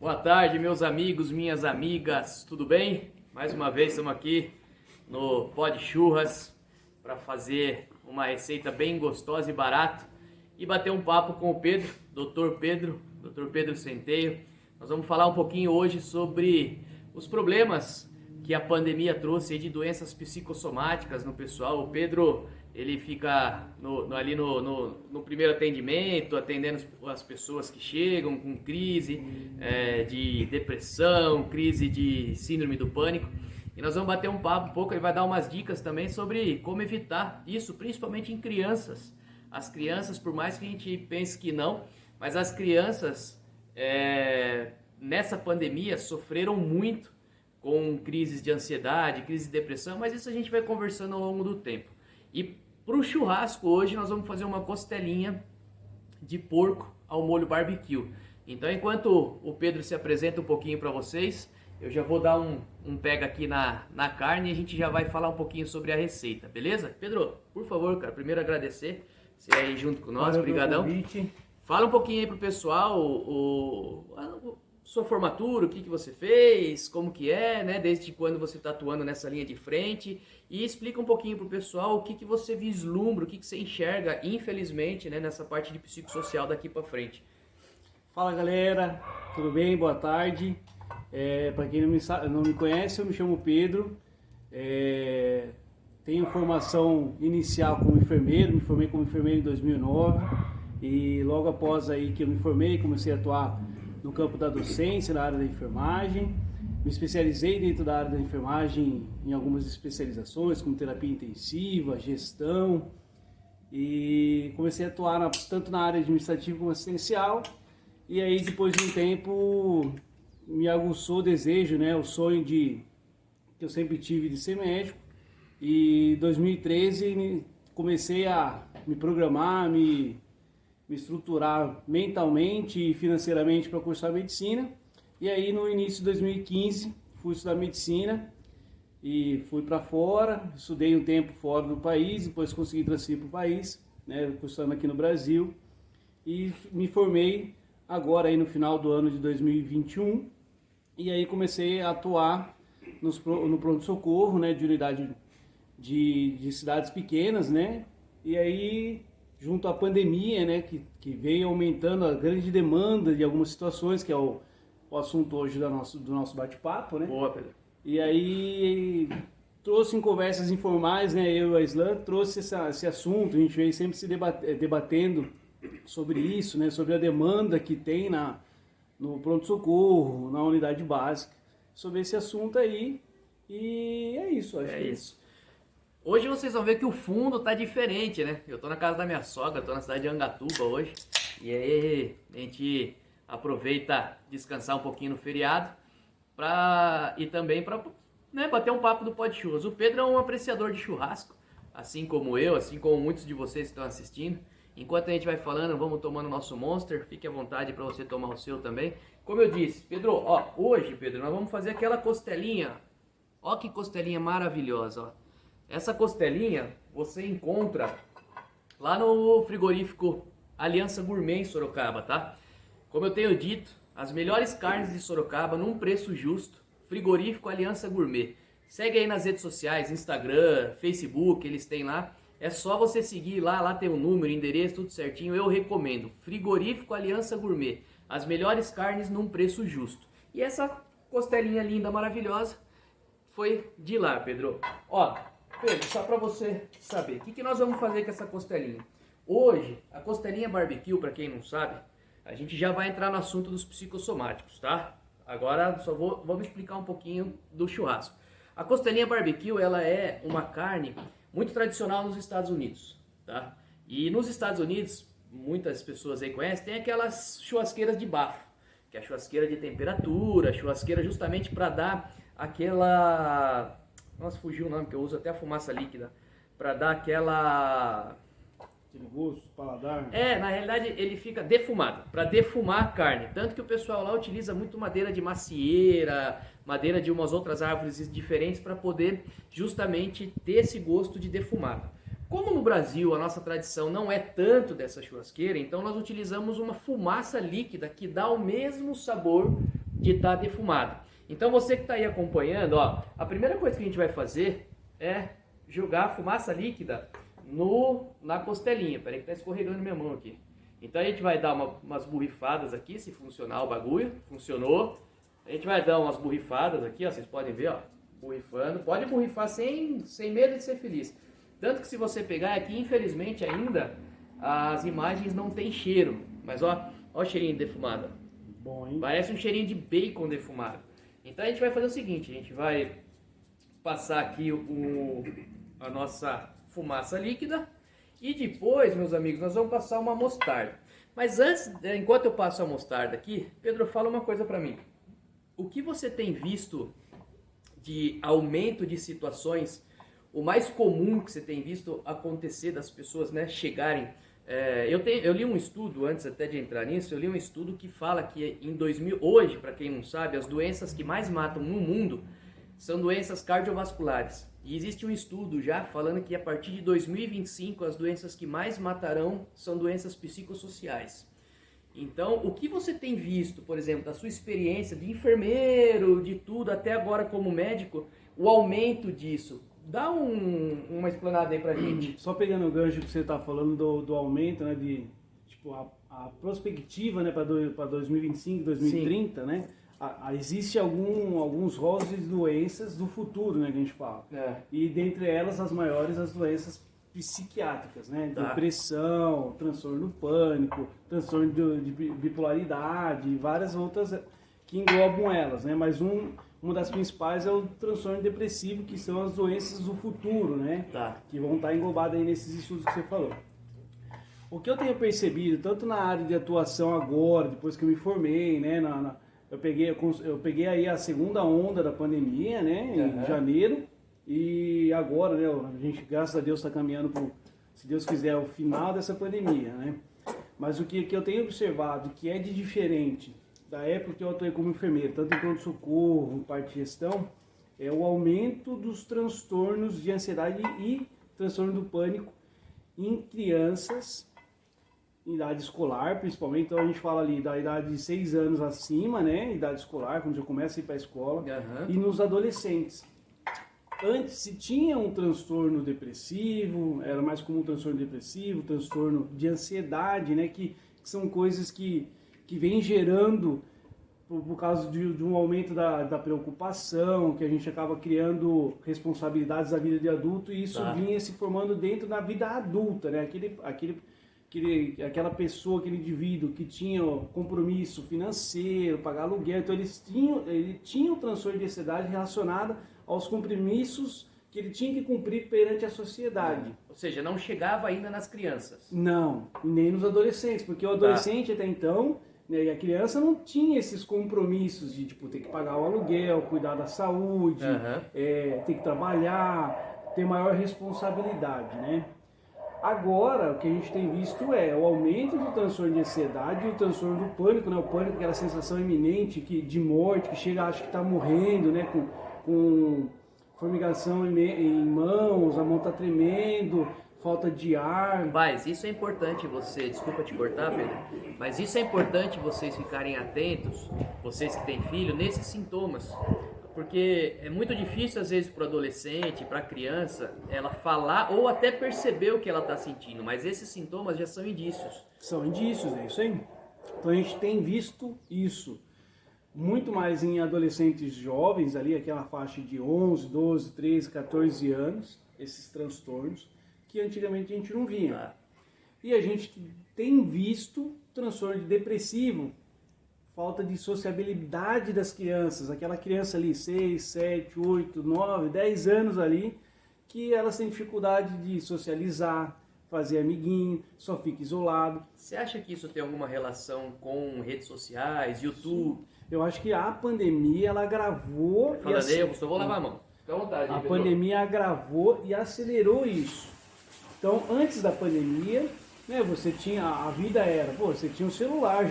Boa tarde, meus amigos, minhas amigas, tudo bem? Mais uma vez estamos aqui no Pod Churras para fazer uma receita bem gostosa e barata e bater um papo com o Pedro, Dr. Pedro Centeio. Nós vamos falar um pouquinho hoje sobre os problemas que a pandemia trouxe aí de doenças psicossomáticas no pessoal. O Pedro, ele fica ali no primeiro atendimento, atendendo as pessoas que chegam com crise de depressão, crise de síndrome do pânico. E nós vamos bater um papo um pouco, ele vai dar umas dicas também sobre como evitar isso, principalmente em crianças. As crianças, por mais que a gente pense que não, mas as crianças nessa pandemia sofreram muito com crises de ansiedade, crise de depressão, mas isso a gente vai conversando ao longo do tempo. E para o churrasco hoje nós vamos fazer uma costelinha de porco ao molho barbecue. Então enquanto o Pedro se apresenta um pouquinho para vocês, eu já vou dar um pega aqui na carne e a gente já vai falar um pouquinho sobre a receita, beleza? Pedro, por favor, cara, primeiro agradecer você aí junto com nós, brigadão. Fala um pouquinho aí pro pessoal sua formatura, o que você fez, como que é, né? Desde quando você está atuando nessa linha de frente, e explica um pouquinho pro pessoal o que você vislumbra, o que você enxerga, infelizmente, né, nessa parte de psicossocial daqui para frente. Fala galera, tudo bem? Boa tarde. Para quem não me conhece, eu me chamo Pedro, tenho formação inicial como enfermeiro, me formei como enfermeiro em 2009 e logo após aí que eu me formei, comecei a atuar no campo da docência, na área da enfermagem. Me especializei dentro da área da enfermagem em algumas especializações, como terapia intensiva, gestão, e comecei a atuar tanto na área administrativa como assistencial. E aí, depois de um tempo, me aguçou o desejo, né, o sonho que eu sempre tive de ser médico. E em 2013 comecei a me programar, me estruturar mentalmente e financeiramente para cursar medicina. E aí no início de 2015 fui estudar medicina e fui para fora, estudei um tempo fora do país, depois consegui transferir para o país, né, cursando aqui no Brasil, e me formei agora aí no final do ano de 2021, e aí comecei a atuar no pronto-socorro, né, de unidade de cidades pequenas, né, e aí junto à pandemia, né, que veio aumentando a grande demanda de algumas situações, que é o assunto hoje do nosso bate-papo, né? Boa, Pedro. E aí trouxe em conversas informais, né, eu e a Islan, trouxe esse assunto, a gente veio sempre se debatendo sobre isso, né, sobre a demanda que tem no pronto-socorro, na unidade básica, sobre esse assunto aí, e é isso, acho que é isso. Hoje vocês vão ver que o fundo tá diferente, né? Eu tô na casa da minha sogra, tô na cidade de Angatuba hoje. E aí a gente aproveita descansar um pouquinho no feriado e também para, né, bater um papo do Pod Churras. O Pedro é um apreciador de churrasco, assim como eu, assim como muitos de vocês que estão assistindo. Enquanto a gente vai falando, vamos tomando nosso Monster. Fique à vontade para você tomar o seu também. Como eu disse, Pedro, ó, hoje, Pedro, nós vamos fazer aquela costelinha. Ó que costelinha maravilhosa, ó. Essa costelinha você encontra lá no frigorífico Aliança Gourmet em Sorocaba, tá? Como eu tenho dito, as melhores carnes de Sorocaba num preço justo, frigorífico Aliança Gourmet. Segue aí nas redes sociais, Instagram, Facebook, eles têm lá. É só você seguir lá tem o número, endereço, tudo certinho. Eu recomendo. Frigorífico Aliança Gourmet. As melhores carnes num preço justo. E essa costelinha linda, maravilhosa, foi de lá, Pedro. Ó, Pedro, só para você saber, o que nós vamos fazer com essa costelinha? Hoje, a costelinha barbecue, para quem não sabe, a gente já vai entrar no assunto dos psicossomáticos, tá? Agora só vamos explicar um pouquinho do churrasco. A costelinha barbecue, ela é uma carne muito tradicional nos Estados Unidos, tá? E nos Estados Unidos, muitas pessoas aí conhecem, tem aquelas churrasqueiras de bafo, que é a churrasqueira de temperatura, churrasqueira justamente para dar aquela... Nossa, fugiu o nome, que eu uso até a fumaça líquida. Pra dar aquele gosto, paladar. Na realidade ele fica defumado, pra defumar a carne. Tanto que o pessoal lá utiliza muito madeira de macieira, madeira de umas outras árvores diferentes para poder justamente ter esse gosto de defumado. Como no Brasil a nossa tradição não é tanto dessa churrasqueira, então nós utilizamos uma fumaça líquida que dá o mesmo sabor de estar defumado. Então você que está aí acompanhando, ó, a primeira coisa que a gente vai fazer é jogar a fumaça líquida na costelinha. Peraí que tá escorregando minha mão aqui. Então a gente vai dar umas borrifadas aqui, se funcionar o bagulho. Funcionou. A gente vai dar umas borrifadas aqui, ó, vocês podem ver, ó, borrifando. Pode borrifar sem medo de ser feliz. Tanto que se você pegar aqui, infelizmente ainda, as imagens não tem cheiro. Mas ó o cheirinho de defumado. Bom, hein? Parece um cheirinho de bacon defumado. Então a gente vai fazer o seguinte, a gente vai passar aqui a nossa fumaça líquida e depois, meus amigos, nós vamos passar uma mostarda. Mas antes, enquanto eu passo a mostarda aqui, Pedro, fala uma coisa para mim. O que você tem visto de aumento de situações, o mais comum que você tem visto acontecer das pessoas, né, chegarem... eu li um estudo, antes até de entrar nisso, eu li um estudo que fala que hoje, para quem não sabe, as doenças que mais matam no mundo são doenças cardiovasculares. E existe um estudo já falando que a partir de 2025 as doenças que mais matarão são doenças psicossociais. Então, o que você tem visto, por exemplo, da sua experiência de enfermeiro, de tudo, até agora como médico, o aumento disso? Dá uma explanada aí pra gente. Só pegando o gancho que você está falando do aumento, né, de tipo a prospectiva, né, para 2025, 2030, sim, né? Existe alguns rostos de doenças do futuro, né, que a gente fala. E dentre elas as maiores as doenças psiquiátricas, né? Tá. Depressão, transtorno do pânico, transtorno de bipolaridade e várias outras que englobam elas, né? Mas uma das principais é o transtorno depressivo, que são as doenças do futuro, né? Tá. Que vão estar englobadas aí nesses estudos que você falou. O que eu tenho percebido, tanto na área de atuação agora, depois que eu me formei, né? Eu peguei aí a segunda onda da pandemia, né? Em janeiro. E agora, né? A gente, graças a Deus, está caminhando para, se Deus quiser, o final dessa pandemia, né? Mas o que eu tenho observado que é de diferente da época que eu atuei como enfermeiro, tanto em pronto-socorro, parte de gestão, é o aumento dos transtornos de ansiedade e transtorno do pânico em crianças em idade escolar, principalmente. Então a gente fala ali da idade de 6 anos acima, né, idade escolar, quando já começa a ir para a escola, e nos adolescentes. Antes se tinha um transtorno depressivo, era mais comum transtorno depressivo, transtorno de ansiedade, né, que são coisas que vem gerando, por causa de um aumento da preocupação, que a gente acaba criando responsabilidades da vida de adulto, e isso vinha se formando dentro da vida adulta, né? Aquela pessoa, aquele indivíduo que tinha compromisso financeiro, pagar aluguel, então ele tinha um transtorno de ansiedade relacionado aos compromissos que ele tinha que cumprir perante a sociedade. Ou seja, não chegava ainda nas crianças. Não, nem nos adolescentes, porque o adolescente até então, né, e a criança não tinha esses compromissos de tipo, ter que pagar o aluguel, cuidar da saúde, ter que trabalhar, ter maior responsabilidade, né? Agora, o que a gente tem visto é o aumento do transtorno de ansiedade e o transtorno do pânico, né? O pânico, aquela sensação iminente de morte, que chega, acha que está morrendo, né? Com formigação em mãos, a mão está tremendo, falta de ar. Mas isso é importante desculpa te cortar, Pedro, mas isso é importante vocês ficarem atentos, vocês que têm filho, nesses sintomas. Porque é muito difícil, às vezes, para o adolescente, para a criança, ela falar ou até perceber o que ela está sentindo. Mas esses sintomas já são indícios. São indícios, é isso aí. Então a gente tem visto isso muito mais em adolescentes jovens, ali, aquela faixa de 11, 12, 13, 14 anos, esses transtornos, que antigamente a gente não via. E a gente tem visto transtorno depressivo, falta de sociabilidade das crianças, aquela criança ali, 6, 7, 8, 9, 10 anos ali, que elas têm dificuldade de socializar, fazer amiguinho, só fica isolado. Você acha que isso tem alguma relação com redes sociais, YouTube? Eu acho que a pandemia, ela agravou... Eu só vou lavar a mão. Fica à vontade. A pandemia agravou e acelerou isso. Então, antes da pandemia, né, você tinha, a vida era, você tinha um celular,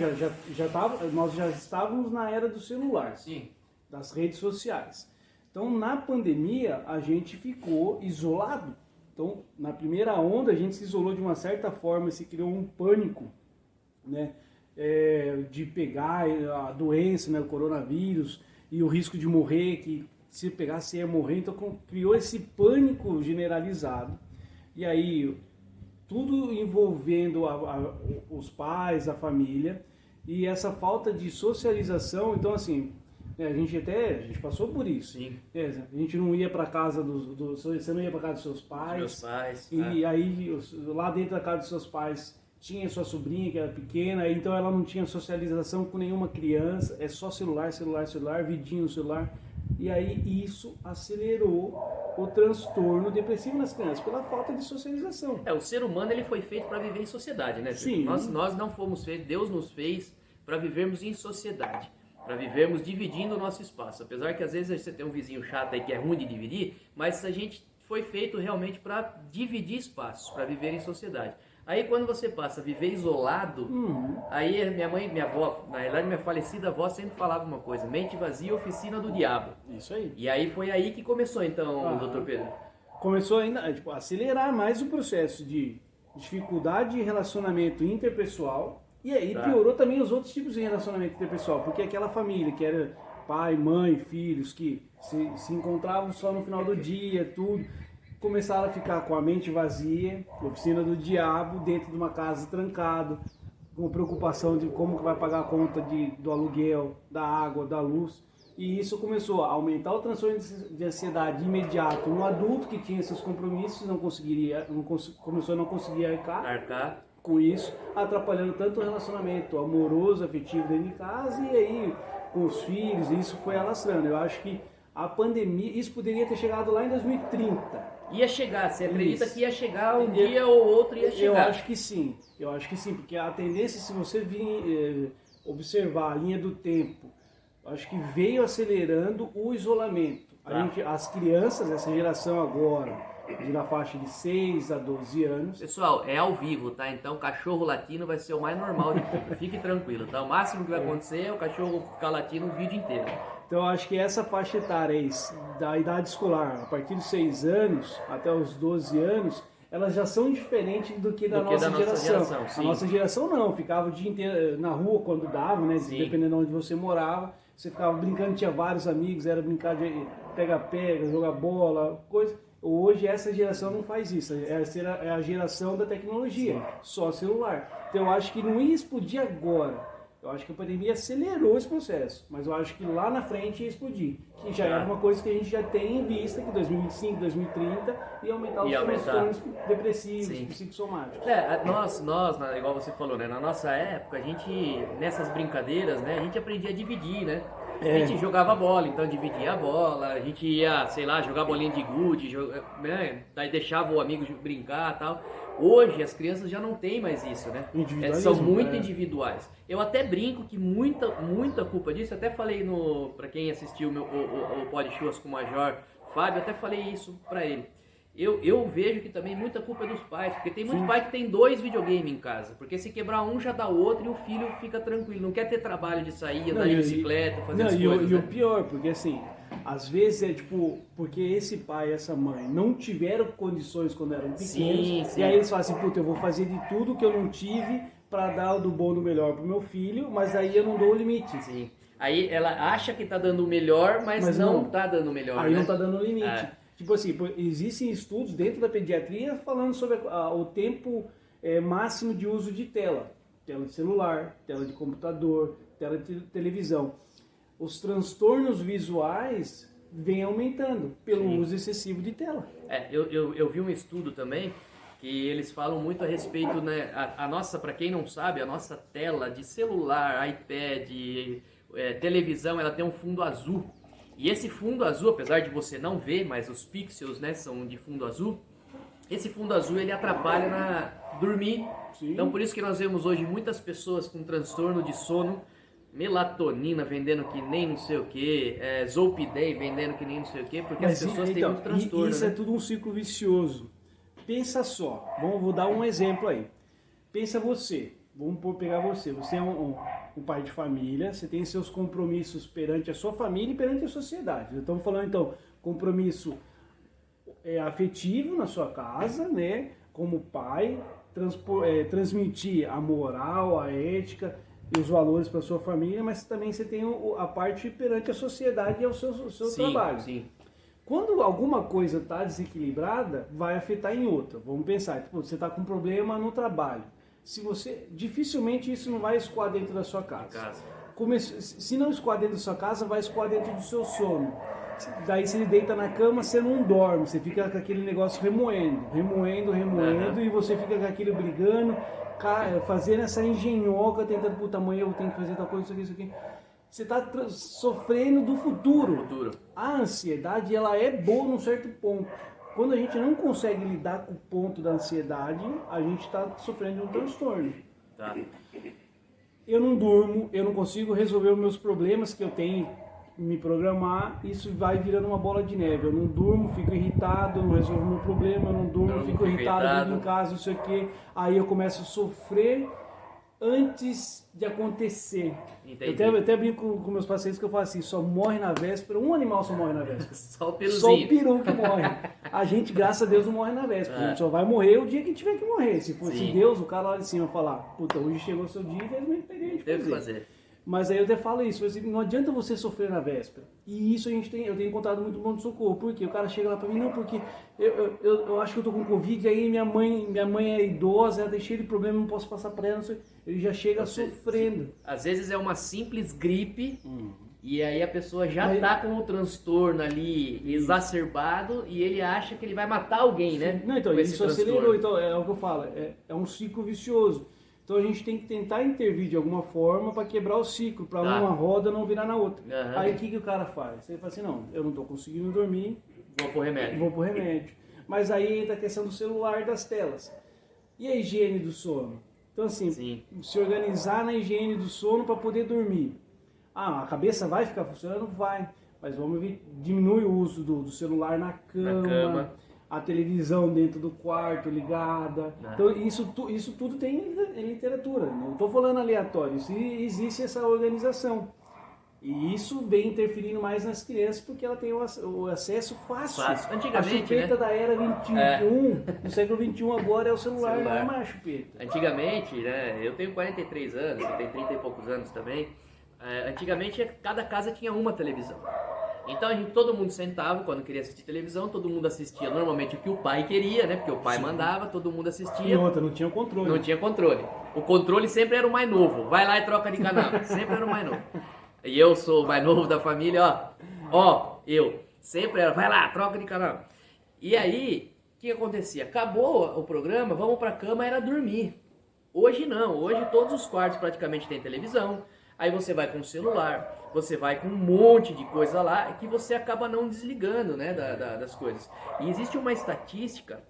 nós já estávamos na era do celular, sim, das redes sociais. Então, na pandemia, a gente ficou isolado. Então, na primeira onda, a gente se isolou de uma certa forma, se criou um pânico, né? de pegar a doença, né, o coronavírus, e o risco de morrer, que se pegasse ia morrer, então criou esse pânico generalizado. E aí, tudo envolvendo os pais, a família, e essa falta de socialização. Então, assim, a gente passou por isso. Sim. A gente não ia para casa você não ia para casa dos seus pais. Meus pais. E aí, lá dentro da casa dos seus pais, tinha sua sobrinha que era pequena, então ela não tinha socialização com nenhuma criança, é só celular, vidinho no celular. E aí isso acelerou o transtorno depressivo nas crianças, pela falta de socialização. O ser humano ele foi feito para viver em sociedade, né? Sim. Nós não fomos feitos, Deus nos fez para vivermos em sociedade, para vivermos dividindo o nosso espaço. Apesar que às vezes você tem um vizinho chato aí que é ruim de dividir, mas a gente foi feito realmente para dividir espaços, para viver em sociedade. Aí quando você passa a viver isolado, aí minha avó, na verdade minha falecida avó sempre falava uma coisa: mente vazia, oficina do diabo. Isso aí. E aí foi aí que começou então, Dr. Pedro. Começou ainda a acelerar mais o processo de dificuldade de relacionamento interpessoal, e aí piorou também os outros tipos de relacionamento interpessoal, porque aquela família que era pai, mãe, filhos, que se encontravam só no final do dia, tudo, começaram a ficar com a mente vazia, oficina do diabo, dentro de uma casa trancado, com preocupação de como que vai pagar a conta do aluguel, da água, da luz. E isso começou a aumentar o transtorno de ansiedade imediato no adulto que tinha seus compromissos, começou a não conseguir arcar com isso, atrapalhando tanto o relacionamento amoroso, afetivo dentro de casa, e aí com os filhos, e isso foi alastrando. Eu acho que a pandemia, isso poderia ter chegado lá em 2030. Ia chegar, você acredita que ia chegar um dia ou outro ia chegar? Eu acho que sim, porque a tendência, se você vir observar a linha do tempo, acho que veio acelerando o isolamento. As crianças, essa geração agora, na faixa de 6 a 12 anos... Pessoal, é ao vivo, tá? Então cachorro latino vai ser o mais normal de tudo. Fique tranquilo, tá? O máximo que vai acontecer é o cachorro ficar latino o vídeo inteiro. Então, eu acho que essa faixa etária aí, da idade escolar, a partir dos 6 anos até os 12 anos, elas já são diferentes do que da nossa geração. A nossa geração não, ficava o dia inteiro na rua quando dava, né? Dependendo de onde você morava, você ficava brincando, tinha vários amigos, era brincar de pega-pega, jogar bola, coisa. Hoje essa geração não faz isso, é a geração da tecnologia, só celular. Então eu acho que não ia explodir agora. Eu acho que a pandemia acelerou esse processo, mas eu acho que lá na frente ia explodir. Que já era uma coisa que a gente já tem em vista, que 2025, 2030 ia aumentar os transtornos depressivos, psicossomáticos. Igual você falou, né? Na nossa época, a gente, nessas brincadeiras, né? A gente aprendia a dividir, né? A gente jogava bola, então dividia a bola, a gente ia, sei lá, jogar bolinha de gude, né? Daí deixava o amigo brincar e tal. Hoje as crianças já não têm mais isso, né? São muito individuais. Eu até brinco que muita culpa disso, até falei para quem assistiu o Pod Churras com o Major Fábio, até falei isso pra ele. Eu vejo que também muita culpa é dos pais, porque tem muito pai que tem 2 videogames em casa, porque se quebrar um já dá outro e o filho fica tranquilo, não quer ter trabalho de sair, andar de bicicleta, fazer as coisas. E o pior, porque assim, às vezes é tipo, porque esse pai e essa mãe não tiveram condições quando eram pequenos, e aí eles falam assim, puta, eu vou fazer de tudo que eu não tive para dar o do bom do melhor pro meu filho, mas aí eu não dou o limite. Sim. Aí ela acha que tá dando o melhor, mas não tá dando o melhor. Aí não tá dando o limite. Tipo assim, existem estudos dentro da pediatria falando sobre o tempo máximo de uso de tela. Tela de celular, tela de computador, tela de televisão. Os transtornos visuais vêm aumentando pelo uso excessivo de tela. Eu vi um estudo também que eles falam muito a respeito, né? A nossa, para quem não sabe, a nossa tela de celular, iPad, televisão, ela tem um fundo azul. E esse fundo azul, apesar de você não ver, mas os pixels, né, são de fundo azul, esse fundo azul ele atrapalha na dormir. Sim. Então por isso que nós vemos hoje muitas pessoas com transtorno de sono, melatonina vendendo que nem não sei o que, Zolpidem vendendo que nem não sei o que, porque as pessoas têm muito transtorno. Isso é tudo um ciclo vicioso. Pensa só, vou dar um exemplo aí. Pensa você, pegar você é um pai de família, você tem seus compromissos perante a sua família e perante a sociedade. Estamos falando então, compromisso afetivo na sua casa, né? Como pai, transmitir a moral, a ética, e os valores para sua família, mas também você tem a parte perante a sociedade e ao seu trabalho. Sim. Quando alguma coisa está desequilibrada, vai afetar em outra. Vamos pensar, tipo, você está com um problema no trabalho. Dificilmente isso não vai escoar dentro da sua casa. Se não escoar dentro da sua casa, vai escoar dentro do seu sono. Daí você deita na cama, você não dorme, você fica com aquele negócio remoendo, e você fica com aquilo brigando, fazendo essa engenhoca, tentando, puta, amanhã eu tenho que fazer tal coisa, isso aqui. Você está sofrendo do futuro. A ansiedade, ela é boa num certo ponto. Quando a gente não consegue lidar com o ponto da ansiedade, a gente está sofrendo de um transtorno. Tá. Eu não durmo, eu não consigo resolver os meus problemas que eu tenho, me programar, isso vai virando uma bola de neve. Eu não durmo, fico irritado, eu não resolvo meu problema, eu não durmo, fico irritado, em casa, não sei o quê. Aí eu começo a sofrer antes de acontecer. Eu até brinco com meus pacientes que eu falo assim, só morre na véspera, um animal só morre na véspera. Só o peruzinho. Só o peru que morre. A gente, graças a Deus, não morre na véspera. A gente só vai morrer o dia que tiver que morrer. Se fosse Deus, o cara lá de cima falar, puta, hoje chegou o seu dia, infelizmente peguei de fazer. Mas aí eu até falo isso, não adianta você sofrer na véspera. E isso eu tenho encontrado muito bom de socorro. Por quê? O cara chega lá pra mim, não, porque eu acho que eu tô com Covid, aí minha mãe é idosa, ela tá cheia de problema, não posso passar pra ela, não sei. Ele já chega sofrendo. Às vezes é uma simples gripe, e aí a pessoa já tá com o transtorno ali exacerbado, e ele acha que ele vai matar alguém, né? Não, então, isso acelerou, então é o que eu falo, é um ciclo vicioso. Então a gente tem que tentar intervir de alguma forma para quebrar o ciclo, para uma roda não virar na outra. Aí o que o cara faz? Ele fala assim, não, eu não estou conseguindo dormir, vou pro remédio. Mas aí entra a questão do celular e das telas. E a higiene do sono? Então assim, se organizar na higiene do sono para poder dormir. Ah, a cabeça vai ficar funcionando? Vai. Mas vamos diminuir o uso do celular na cama. A televisão dentro do quarto ligada. Então isso tudo tem em literatura. Não estou falando aleatório. Existe essa organização. E isso vem interferindo mais nas crianças porque ela tem o acesso fácil. Antigamente, a chupeta da era 21, no século 21 agora é o celular. Não é mais a chupeta. Antigamente, né, eu tenho 43 anos, você tem 30 e poucos anos também. Antigamente cada casa tinha uma televisão. Então todo mundo sentava quando queria assistir televisão, todo mundo assistia normalmente o que o pai queria, né? Porque o pai mandava, todo mundo assistia. E outra, não tinha controle. Não tinha controle. O controle sempre era o mais novo. Vai lá e troca de canal. Sempre era o mais novo. E eu sou o mais novo da família, eu. Sempre era, vai lá, troca de canal. E aí, o que acontecia? Acabou o programa, vamos pra cama, era dormir. Hoje não, hoje todos os quartos praticamente têm televisão. Aí você vai com o celular, você vai com um monte de coisa lá que você acaba não desligando, né, das coisas. E existe uma estatística,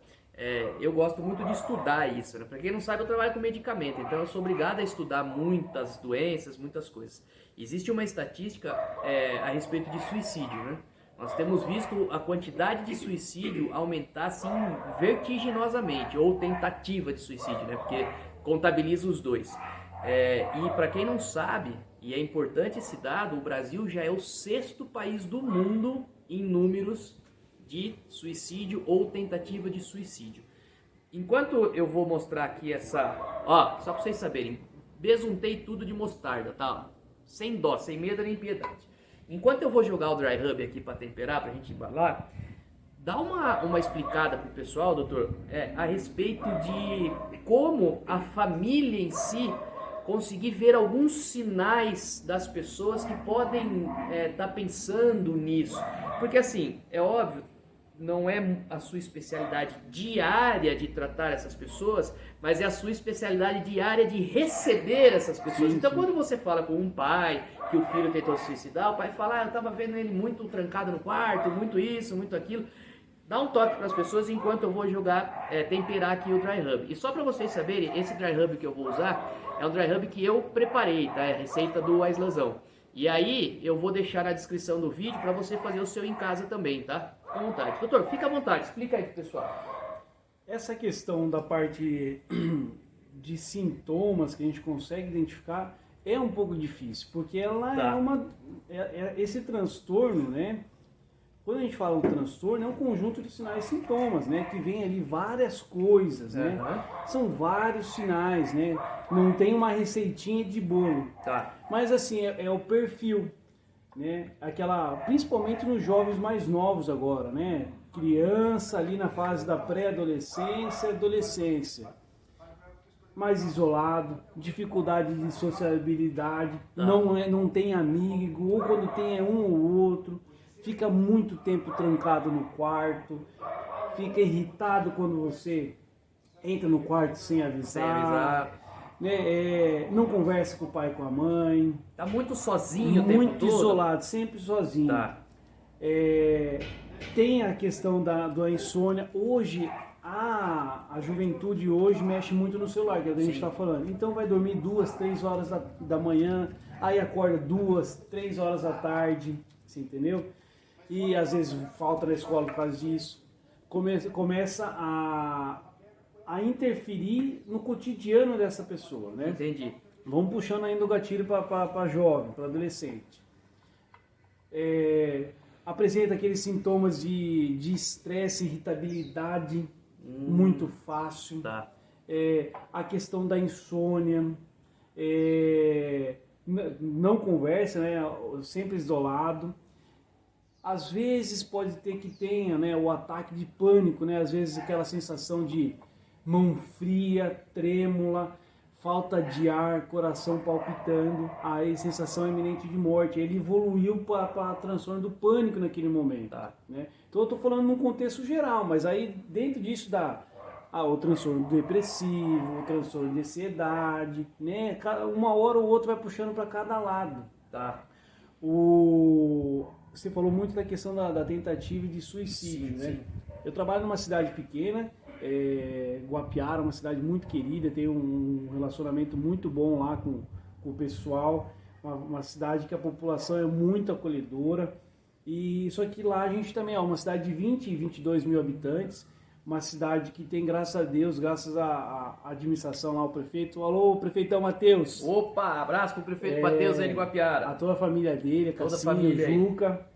eu gosto muito de estudar isso, né? Para quem não sabe, eu trabalho com medicamento, então eu sou obrigado a estudar muitas doenças, muitas coisas. Existe uma estatística a respeito de suicídio, né? Nós temos visto a quantidade de suicídio aumentar assim vertiginosamente, ou tentativa de suicídio, né? Porque contabiliza os dois. E para quem não sabe, e é importante esse dado, o Brasil já é o 6º país do mundo em números de suicídio ou tentativa de suicídio. Enquanto eu vou mostrar aqui só para vocês saberem, besuntei tudo de mostarda, tá? Sem dó, sem medo nem piedade. Enquanto eu vou jogar o dry rub aqui para temperar, pra gente embalar, dá uma explicada pro pessoal, doutor, a respeito de como a família em si conseguir ver alguns sinais das pessoas que podem estar pensando nisso. Porque assim, é óbvio, não é a sua especialidade diária de tratar essas pessoas, mas é a sua especialidade diária de receber essas pessoas. Então quando você fala com um pai que o filho tentou se suicidar, o pai fala, eu estava vendo ele muito trancado no quarto, muito isso, muito aquilo. Dá um toque para as pessoas enquanto eu vou jogar, temperar aqui o dry rub. E só para vocês saberem, esse dry rub que eu vou usar é um dry rub que eu preparei, tá? É a receita do Aislanzão. E aí eu vou deixar na descrição do vídeo para você fazer o seu em casa também, tá? Fica à vontade. Doutor, fica à vontade, explica aí pro pessoal. Essa questão da parte de sintomas que a gente consegue identificar é um pouco difícil, porque ela esse transtorno, né? Quando a gente fala um transtorno, é um conjunto de sinais e sintomas, né? Que vem ali várias coisas, né? São vários sinais, né? Não tem uma receitinha de bolo. Tá. Mas assim, é o perfil, né? Principalmente nos jovens mais novos agora, né? Criança ali na fase da pré-adolescência, adolescência. Mais isolado, dificuldade de sociabilidade, não tem amigo, ou quando tem é um ou outro, fica muito tempo trancado no quarto, fica irritado quando você entra no quarto sem avisar. Né? Não conversa com o pai e com a mãe. Tá muito sozinho o tempo muito todo? Isolado, sempre sozinho. Tá. Tem a questão da insônia. Hoje, a juventude hoje mexe muito no celular, que é o que a gente está falando. Então vai dormir 2, 3 horas da manhã, aí acorda 2, 3 horas da tarde, você entendeu? E às vezes falta na escola por causa disso. Começa a interferir no cotidiano dessa pessoa, né? Entendi. Vamos puxando ainda o gatilho para jovem, para adolescente. Apresenta aqueles sintomas de estresse, irritabilidade, muito fácil. Tá. A questão da insônia, não conversa, né? Sempre isolado. Às vezes pode ter que tenha, né, o ataque de pânico, né? Às vezes aquela sensação de mão fria, trêmula, falta de ar, coração palpitando, aí sensação iminente de morte. Ele evoluiu para transtorno do pânico naquele momento. Tá. Né? Então eu estou falando num contexto geral, mas aí dentro disso dá o transtorno depressivo, o transtorno de ansiedade, né? Uma hora ou outra vai puxando para cada lado. Tá. Você falou muito da questão da tentativa de suicídio, né? Sim. Eu trabalho numa cidade pequena, Guapiara, uma cidade muito querida, tenho um relacionamento muito bom lá com o pessoal, uma cidade que a população é muito acolhedora, e só que lá a gente também é uma cidade de 20 e 22 mil habitantes, uma cidade que tem, graças a Deus, graças à administração lá, o prefeito. Alô, prefeitão Matheus. Opa, abraço pro prefeito Matheus aí de Guapiara. A toda a família dele, a Cassinha, o Juca,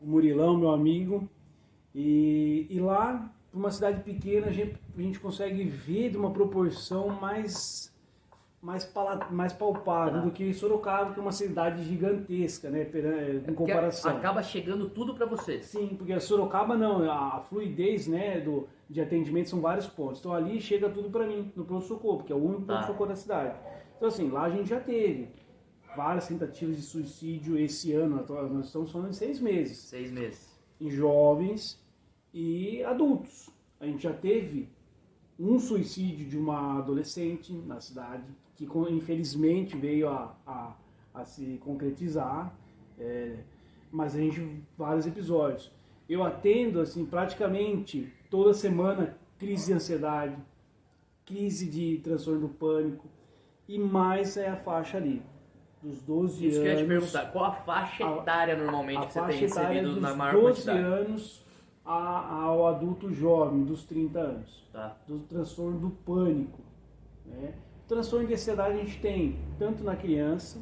o Murilão, meu amigo. E lá, uma cidade pequena, a gente consegue ver de uma proporção mais palpável do que Sorocaba, que é uma cidade gigantesca, né, em comparação. Acaba chegando tudo para você. Sim, porque a Sorocaba não, a fluidez, né, de atendimento são vários pontos. Então ali chega tudo para mim, no pronto-socorro, porque é o único pronto-socorro da cidade. Então assim, lá a gente já teve várias tentativas de suicídio esse ano, nós estamos falando de 6 meses. 6 meses. Em jovens e adultos. A gente já teve um suicídio de uma adolescente na cidade, que infelizmente veio a se concretizar, mas a gente, vários episódios. Eu atendo, assim, praticamente toda semana, crise de ansiedade, crise de transtorno do pânico, e mais a faixa ali, dos 12 anos... Isso que eu ia te perguntar, qual a faixa etária normalmente que você tem recebido na maior quantidade? A faixa etária dos 12 anos ao adulto jovem, dos 30 anos, do transtorno do pânico, né? O transtorno de ansiedade a gente tem tanto na criança,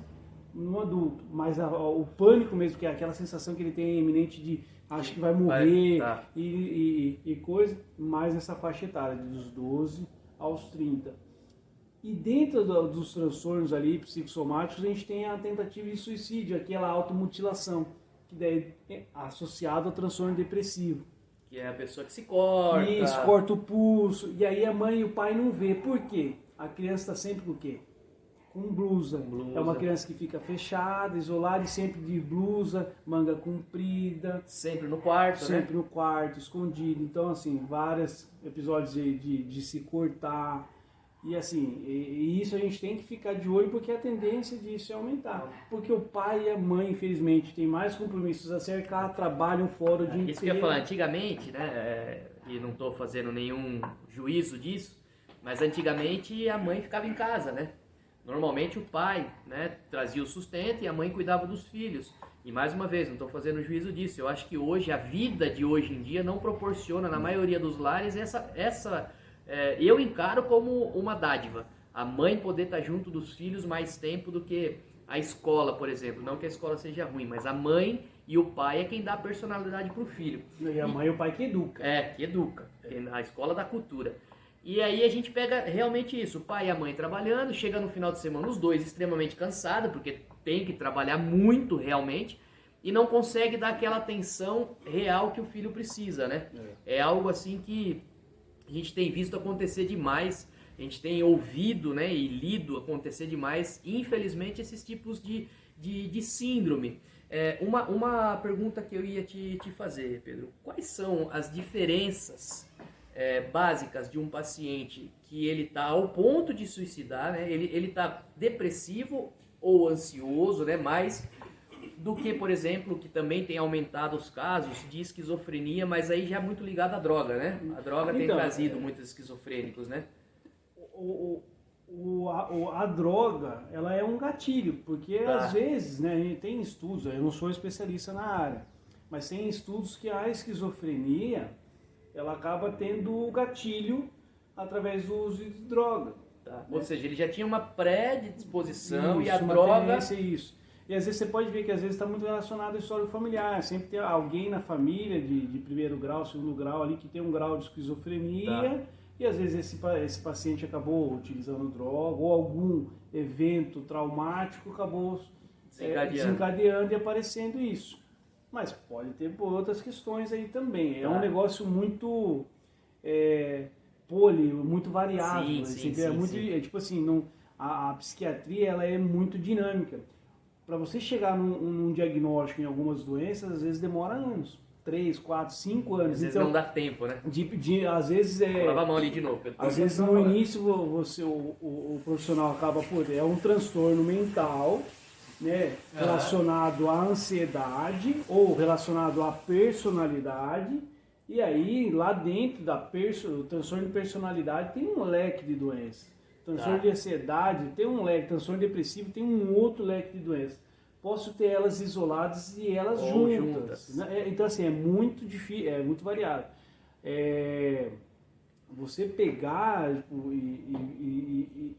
no adulto, mas o pânico mesmo, que é aquela sensação que ele tem iminente de acho que vai morrer e coisa, mais essa faixa etária, dos 12 aos 30. E dentro dos transtornos ali psicossomáticos, a gente tem a tentativa de suicídio, aquela automutilação, que daí é associado ao transtorno depressivo. Que é a pessoa que se corta. Isso, corta o pulso, e aí a mãe e o pai não vê. Por quê? A criança está sempre com o quê? Com blusa. É uma criança que fica fechada, isolada, e sempre de blusa, manga comprida. Sempre no quarto, sempre no quarto, escondido. Então, assim, vários episódios de se cortar. E assim, e isso a gente tem que ficar de olho, porque a tendência disso é aumentar. Porque o pai e a mãe, infelizmente, têm mais compromissos a cercar, trabalham fora o dia inteiro. Isso que eu ia falar, antigamente, né, e não estou fazendo nenhum juízo disso, mas antigamente a mãe ficava em casa, né? Normalmente o pai, né, trazia o sustento e a mãe cuidava dos filhos. E mais uma vez, não estou fazendo juízo disso, eu acho que hoje, a vida de hoje em dia não proporciona, na maioria dos lares, eu encaro como uma dádiva. A mãe poder estar junto dos filhos mais tempo do que a escola, por exemplo, não que a escola seja ruim, mas a mãe e o pai é quem dá personalidade pro filho. E a mãe e o pai que educa. Que educa. A escola da cultura. E aí a gente pega realmente isso, o pai e a mãe trabalhando, chega no final de semana os dois extremamente cansados, porque tem que trabalhar muito realmente, e não consegue dar aquela atenção real que o filho precisa, né? É algo assim que a gente tem visto acontecer demais, a gente tem ouvido, né, e lido acontecer demais, infelizmente, esses tipos de síndrome. Uma pergunta que eu ia te fazer, Pedro, quais são as diferenças básicas de um paciente que ele está ao ponto de suicidar, né? Ele está depressivo ou ansioso, né? Mais do que, por exemplo, que também tem aumentado os casos de esquizofrenia, mas aí já é muito ligado à droga, né? A droga tem trazido muitos esquizofrênicos, né? A droga, ela é um gatilho, porque às vezes, né, tem estudos, eu não sou especialista na área, mas tem estudos que a esquizofrenia, ela acaba tendo gatilho através do uso de droga. Né? Ou seja, ele já tinha uma predisposição isso, e a uma droga... tendência, isso. E às vezes você pode ver que às vezes está muito relacionado à história familiar, sempre tem alguém na família de primeiro grau, segundo grau ali, que tem um grau de esquizofrenia, e às vezes esse paciente acabou utilizando droga, ou algum evento traumático acabou desencadeando e aparecendo isso. Mas pode ter outras questões aí também. É um negócio muito muito variável. Tipo assim, a psiquiatria ela é muito dinâmica. Para você chegar num diagnóstico em algumas doenças, às vezes demora anos. 3, 4, 5 anos. Às vezes não dá tempo, né? Às vezes lava a mão ali de novo. Às vezes no início o profissional acaba por... É um transtorno mental, né, relacionado à ansiedade ou relacionado à personalidade, e aí lá dentro do transtorno de personalidade tem um leque de doenças. Transtorno de ansiedade tem um leque, transtorno depressivo tem um outro leque de doenças. Posso ter elas isoladas e elas juntas. Né? Então assim, é muito difícil, é muito variado. Você pegar e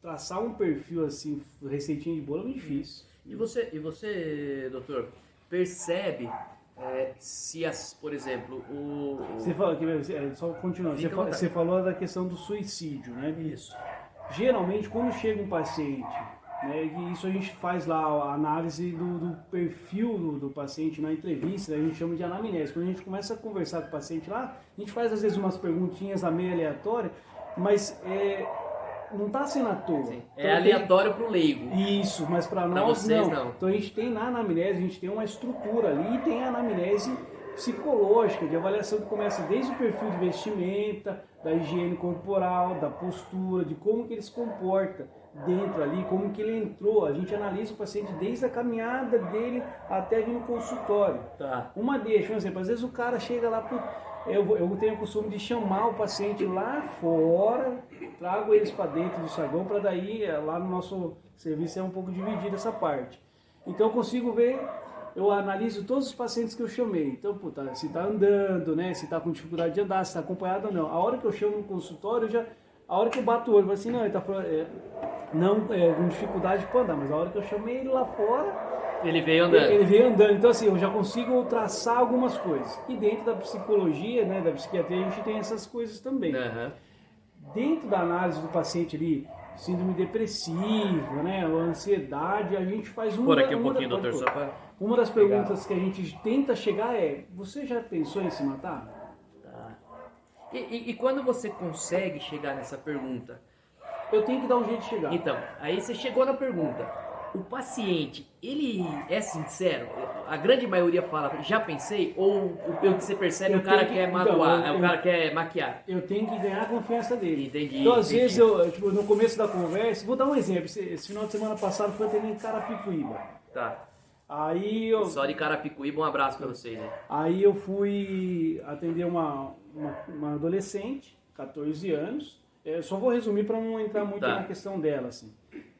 traçar um perfil assim, receitinha de bolo é muito difícil. E você, doutor, percebe se, por exemplo, Você falou que, só continuando, você falou da questão do suicídio, né? Isso. Geralmente, quando chega um paciente, né, e isso a gente faz lá a análise do perfil do paciente na entrevista, a gente chama de anamnese. Quando a gente começa a conversar com o paciente lá, a gente faz às vezes umas perguntinhas meio aleatórias, mas não está sendo à toa. Sim. Então, aleatório para o leigo. Isso, mas para nós não. Então a gente tem na anamnese, a gente tem uma estrutura ali e tem a anamnese psicológica, de avaliação que começa desde o perfil de vestimenta, da higiene corporal, da postura, de como que ele se comporta dentro ali, como que ele entrou. A gente analisa o paciente desde a caminhada dele até vir no consultório. Uma deixa, por exemplo, às vezes o cara chega lá eu tenho o costume de chamar o paciente lá fora, trago eles para dentro do saguão, para daí, lá no nosso serviço é um pouco dividido essa parte. Então eu consigo ver, eu analiso todos os pacientes que eu chamei. Então, se está andando, né, se está com dificuldade de andar, se está acompanhado ou não. A hora que eu chamo no consultório, a hora que eu bato o olho, eu falo assim, não, ele está com dificuldade para andar, mas a hora que eu chamei ele lá fora, ele veio andando. Ele veio andando. Então, assim, eu já consigo traçar algumas coisas. E dentro da psicologia, né, da psiquiatria, a gente tem essas coisas também. Dentro da análise do paciente ali, síndrome depressiva, né, ou ansiedade, a gente faz Por aqui um pouquinho, doutor, só para... Uma das perguntas que a gente tenta chegar você já pensou em se matar? E quando você consegue chegar nessa pergunta? Eu tenho que dar um jeito de chegar. Então, aí você chegou na pergunta. O paciente, ele é sincero? A grande maioria fala, já pensei? Ou pelo que você percebe, o cara quer magoar, o cara quer maquiar? Eu tenho que ganhar a confiança dele. Entendi. Então, às vezes, no começo da conversa, vou dar um exemplo. Esse final de semana passado foi atender em Carapicuíba. Aí Só de Carapicuíba, um abraço pra vocês. Aí eu fui atender uma adolescente, 14 anos. Eu só vou resumir para não entrar muito na questão dela, assim.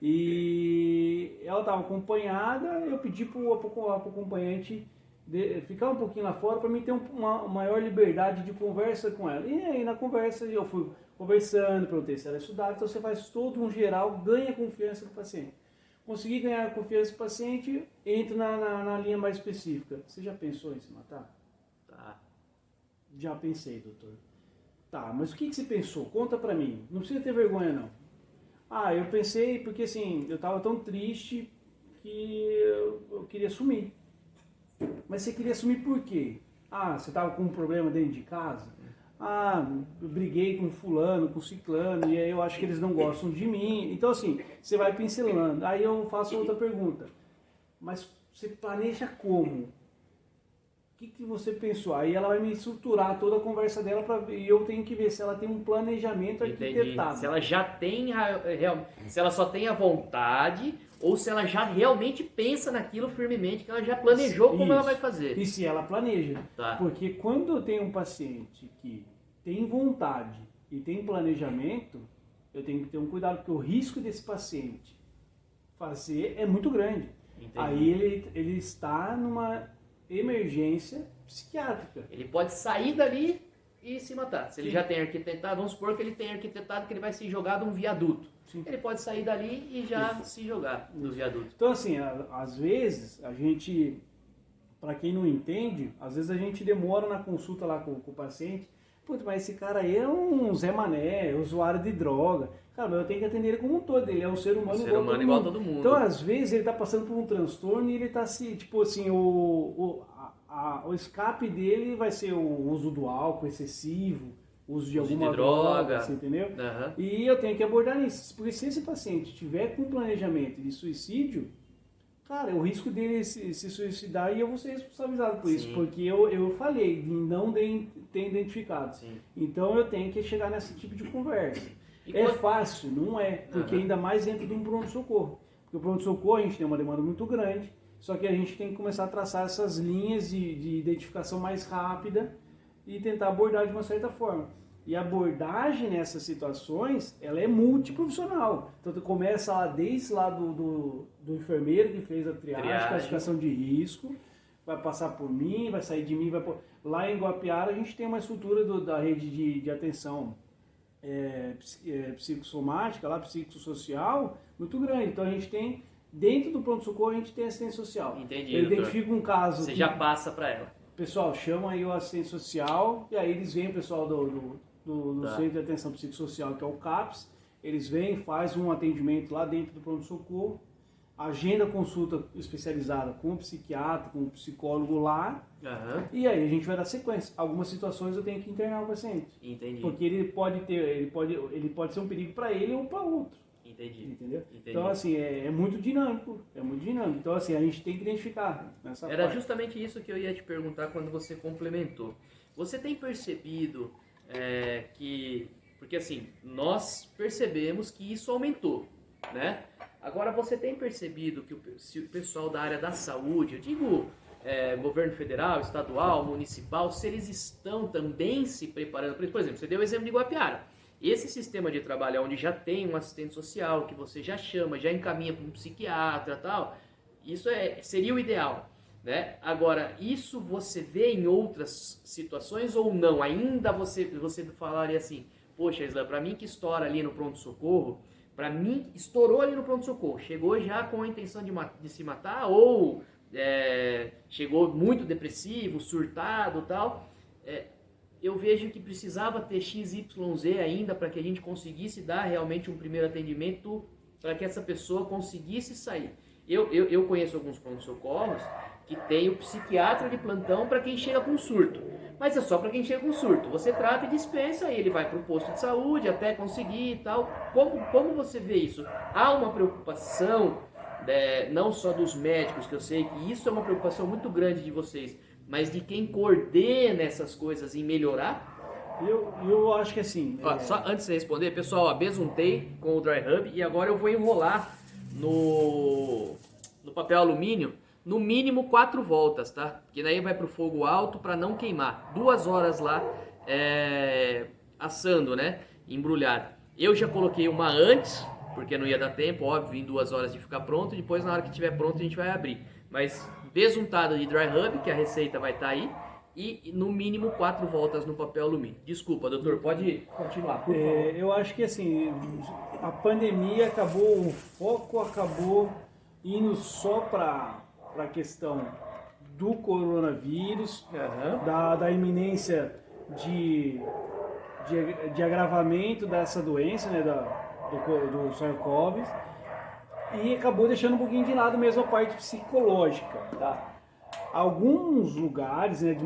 E ela estava acompanhada, eu pedi para o acompanhante ficar um pouquinho lá fora para mim ter uma maior liberdade de conversa com ela. E aí na conversa eu fui conversando, perguntei se ela estudava, então você faz todo um geral, ganha confiança do paciente. Consegui ganhar a confiança do paciente, entro na linha mais específica. Você já pensou em se matar? Tá. Já pensei, doutor. Tá, mas o que você pensou? Conta pra mim. Não precisa ter vergonha, não. Ah, eu pensei porque assim, eu tava tão triste que eu queria sumir. Mas você queria sumir por quê? Ah, você tava com um problema dentro de casa? Ah, eu briguei com fulano, com ciclano, e aí eu acho que eles não gostam de mim. Então assim, você vai pincelando. Aí eu faço outra pergunta. Mas você planeja como? O que você pensou? Aí ela vai me estruturar toda a conversa dela e eu tenho que ver se ela tem um planejamento arquitetado. Se ela já tem, se ela só tem a vontade ou se ela já realmente pensa naquilo firmemente, que ela já planejou como ela vai fazer. E se ela planeja. Tá. Porque quando eu tenho um paciente que tem vontade e tem planejamento, eu tenho que ter um cuidado, porque o risco desse paciente fazer é muito grande. Entendi. Aí ele está numa emergência psiquiátrica. Ele pode sair dali e se matar. Se ele já tem arquitetado, vamos supor que ele tem arquitetado que ele vai se jogar de um viaduto. Sim. Ele pode sair dali e já se jogar do viaduto. Então assim, às vezes a gente, para quem não entende, às vezes a gente demora na consulta lá com o paciente. Putz, mas esse cara aí é um Zé Mané, é usuário de droga. Cara, mas eu tenho que atender ele como um todo, ele é um ser humano, igual a todo mundo. Então, às vezes, ele está passando por um transtorno e ele está assim, tipo assim, o escape dele vai ser o uso do álcool excessivo, o uso de alguma droga, você entendeu? Uhum. E eu tenho que abordar isso, porque se esse paciente tiver com planejamento de suicídio, cara, o risco dele se suicidar e eu vou ser responsabilizado por isso, porque eu falhei de não ter identificado. Sim. Então eu tenho que chegar nesse tipo de conversa. Fácil? Não é, porque ainda mais dentro de um pronto-socorro. Porque o pronto-socorro a gente tem uma demanda muito grande, só que a gente tem que começar a traçar essas linhas de identificação mais rápida e tentar abordar de uma certa forma. E a abordagem nessas situações, ela é multiprofissional. Então, tu começa lá desde lá do enfermeiro que fez a triagem, classificação de risco, vai passar por mim, vai sair de mim, vai por... Lá em Guapiara a gente tem uma estrutura da rede de atenção psicossomática, lá, psicossocial, muito grande. Então a gente tem, dentro do pronto-socorro, a gente tem assistência social. Entendi, eu identifico um caso. Você já passa para ela. Pessoal, chama aí o assistente social, e aí eles vêm, o pessoal do Centro de Atenção Psicossocial, que é o CAPS, eles vêm, faz um atendimento lá dentro do pronto-socorro, agenda consulta especializada com o psiquiatra, com o psicólogo lá, e aí a gente vai dar sequência. Algumas situações eu tenho que internar o paciente. Entendi. Porque ele pode ser um perigo para ele ou para outro. Entendi. Entendeu? Então, assim, é muito dinâmico. Então, assim, a gente tem que identificar nessa Era parte. justamente isso que eu ia te perguntar quando você complementou. Você tem percebido que... Porque, assim, nós percebemos que isso aumentou, né? Agora, você tem percebido que se o pessoal da área da saúde, eu digo governo federal, estadual, municipal, se eles estão também se preparando para isso? Por exemplo, você deu o exemplo de Guapiara. Esse sistema de trabalho onde já tem um assistente social, que você já chama, já encaminha para um psiquiatra e tal, isso seria o ideal, né? Agora, isso você vê em outras situações ou não? Ainda você falaria assim, poxa, Isla, para mim que estoura ali no pronto-socorro, para mim estourou ali no pronto-socorro, chegou já com a intenção de se matar ou chegou muito depressivo, surtado e tal, eu vejo que precisava ter XYZ ainda para que a gente conseguisse dar realmente um primeiro atendimento para que essa pessoa conseguisse sair. Eu conheço alguns pronto-socorros que tem o psiquiatra de plantão para quem chega com surto. Mas é só para quem chega com surto. Você trata e dispensa, e ele vai para o posto de saúde até conseguir e tal. Como você vê isso? Há uma preocupação, não só dos médicos, que eu sei que isso é uma preocupação muito grande de vocês, mas de quem coordena essas coisas em melhorar? Eu acho que assim... Só antes de você responder, pessoal, besuntei com o Dry Hub e agora eu vou enrolar no papel alumínio, no mínimo 4 voltas, tá? Porque daí vai pro fogo alto para não queimar. 2 horas lá assando, né? Embrulhado. Eu já coloquei uma antes, porque não ia dar tempo, óbvio, em 2 horas de ficar pronto. Depois, na hora que estiver pronto, a gente vai abrir. Mas besuntado de Dry Hub, que a receita vai estar aí. E no mínimo 4 voltas no papel alumínio. Desculpa, doutor, pode continuar, por favor. Eu acho que assim, a pandemia acabou, o foco acabou indo só para a questão do coronavírus, da iminência de agravamento dessa doença, né, do SARS-CoV, e acabou deixando um pouquinho de lado mesmo a parte psicológica. Tá? Alguns lugares, né,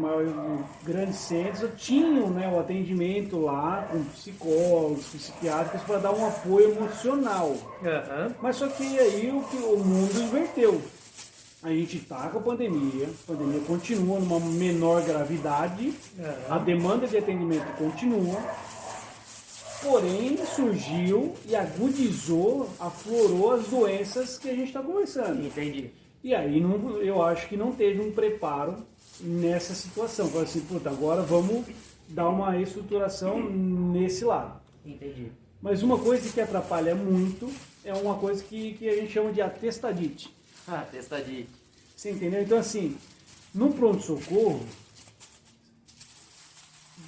grandes centros, tinham, né, o atendimento lá com psicólogos, psiquiátricos para dar um apoio emocional. Mas só que aí o mundo inverteu. A gente está com a pandemia continua numa menor gravidade, a demanda de atendimento continua, porém surgiu e agudizou, aflorou as doenças que a gente está conversando. Entendi. E aí eu acho que não teve um preparo nessa situação. Falei assim, puta, agora vamos dar uma estruturação nesse lado. Entendi. Mas uma coisa que atrapalha muito é uma coisa que a gente chama de atestadite. Atestadite. Você entendeu? Então assim, no pronto-socorro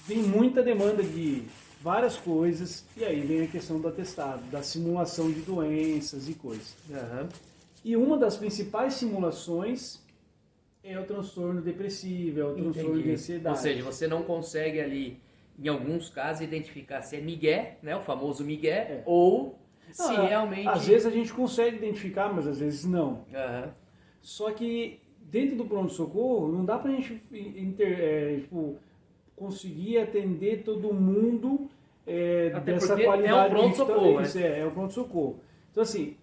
tem muita demanda de várias coisas, e aí vem a questão do atestado, da simulação de doenças e coisas. E uma das principais simulações é o transtorno depressivo, é o transtorno de ansiedade. Ou seja, você não consegue ali, em alguns casos, identificar se é migué, né, o famoso migué, ou se realmente... Às vezes a gente consegue identificar, mas às vezes não. Só que dentro do pronto-socorro não dá pra gente conseguir atender todo mundo dessa qualidade. É um pronto-socorro, né? É o pronto-socorro. Então assim,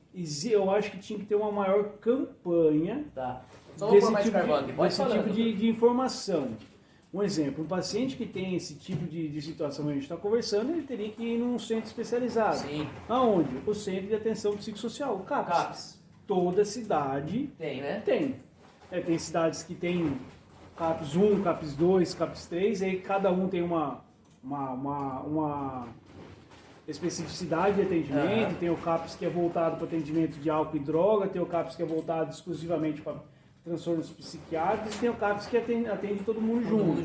eu acho que tinha que ter uma maior campanha desse tipo de informação. Um exemplo, um paciente que tem esse tipo de situação que a gente está conversando, ele teria que ir num centro especializado. Sim. Aonde? O Centro de Atenção Psicossocial, o CAPS. Toda cidade tem, né? Tem. Tem cidades que tem CAPS 1, CAPS 2, CAPS 3, aí cada um tem uma especificidade de atendimento. Tem o CAPS que é voltado para atendimento de álcool e droga, tem o CAPS que é voltado exclusivamente para transtornos psiquiátricos, e tem o CAPS que atende todo mundo junto.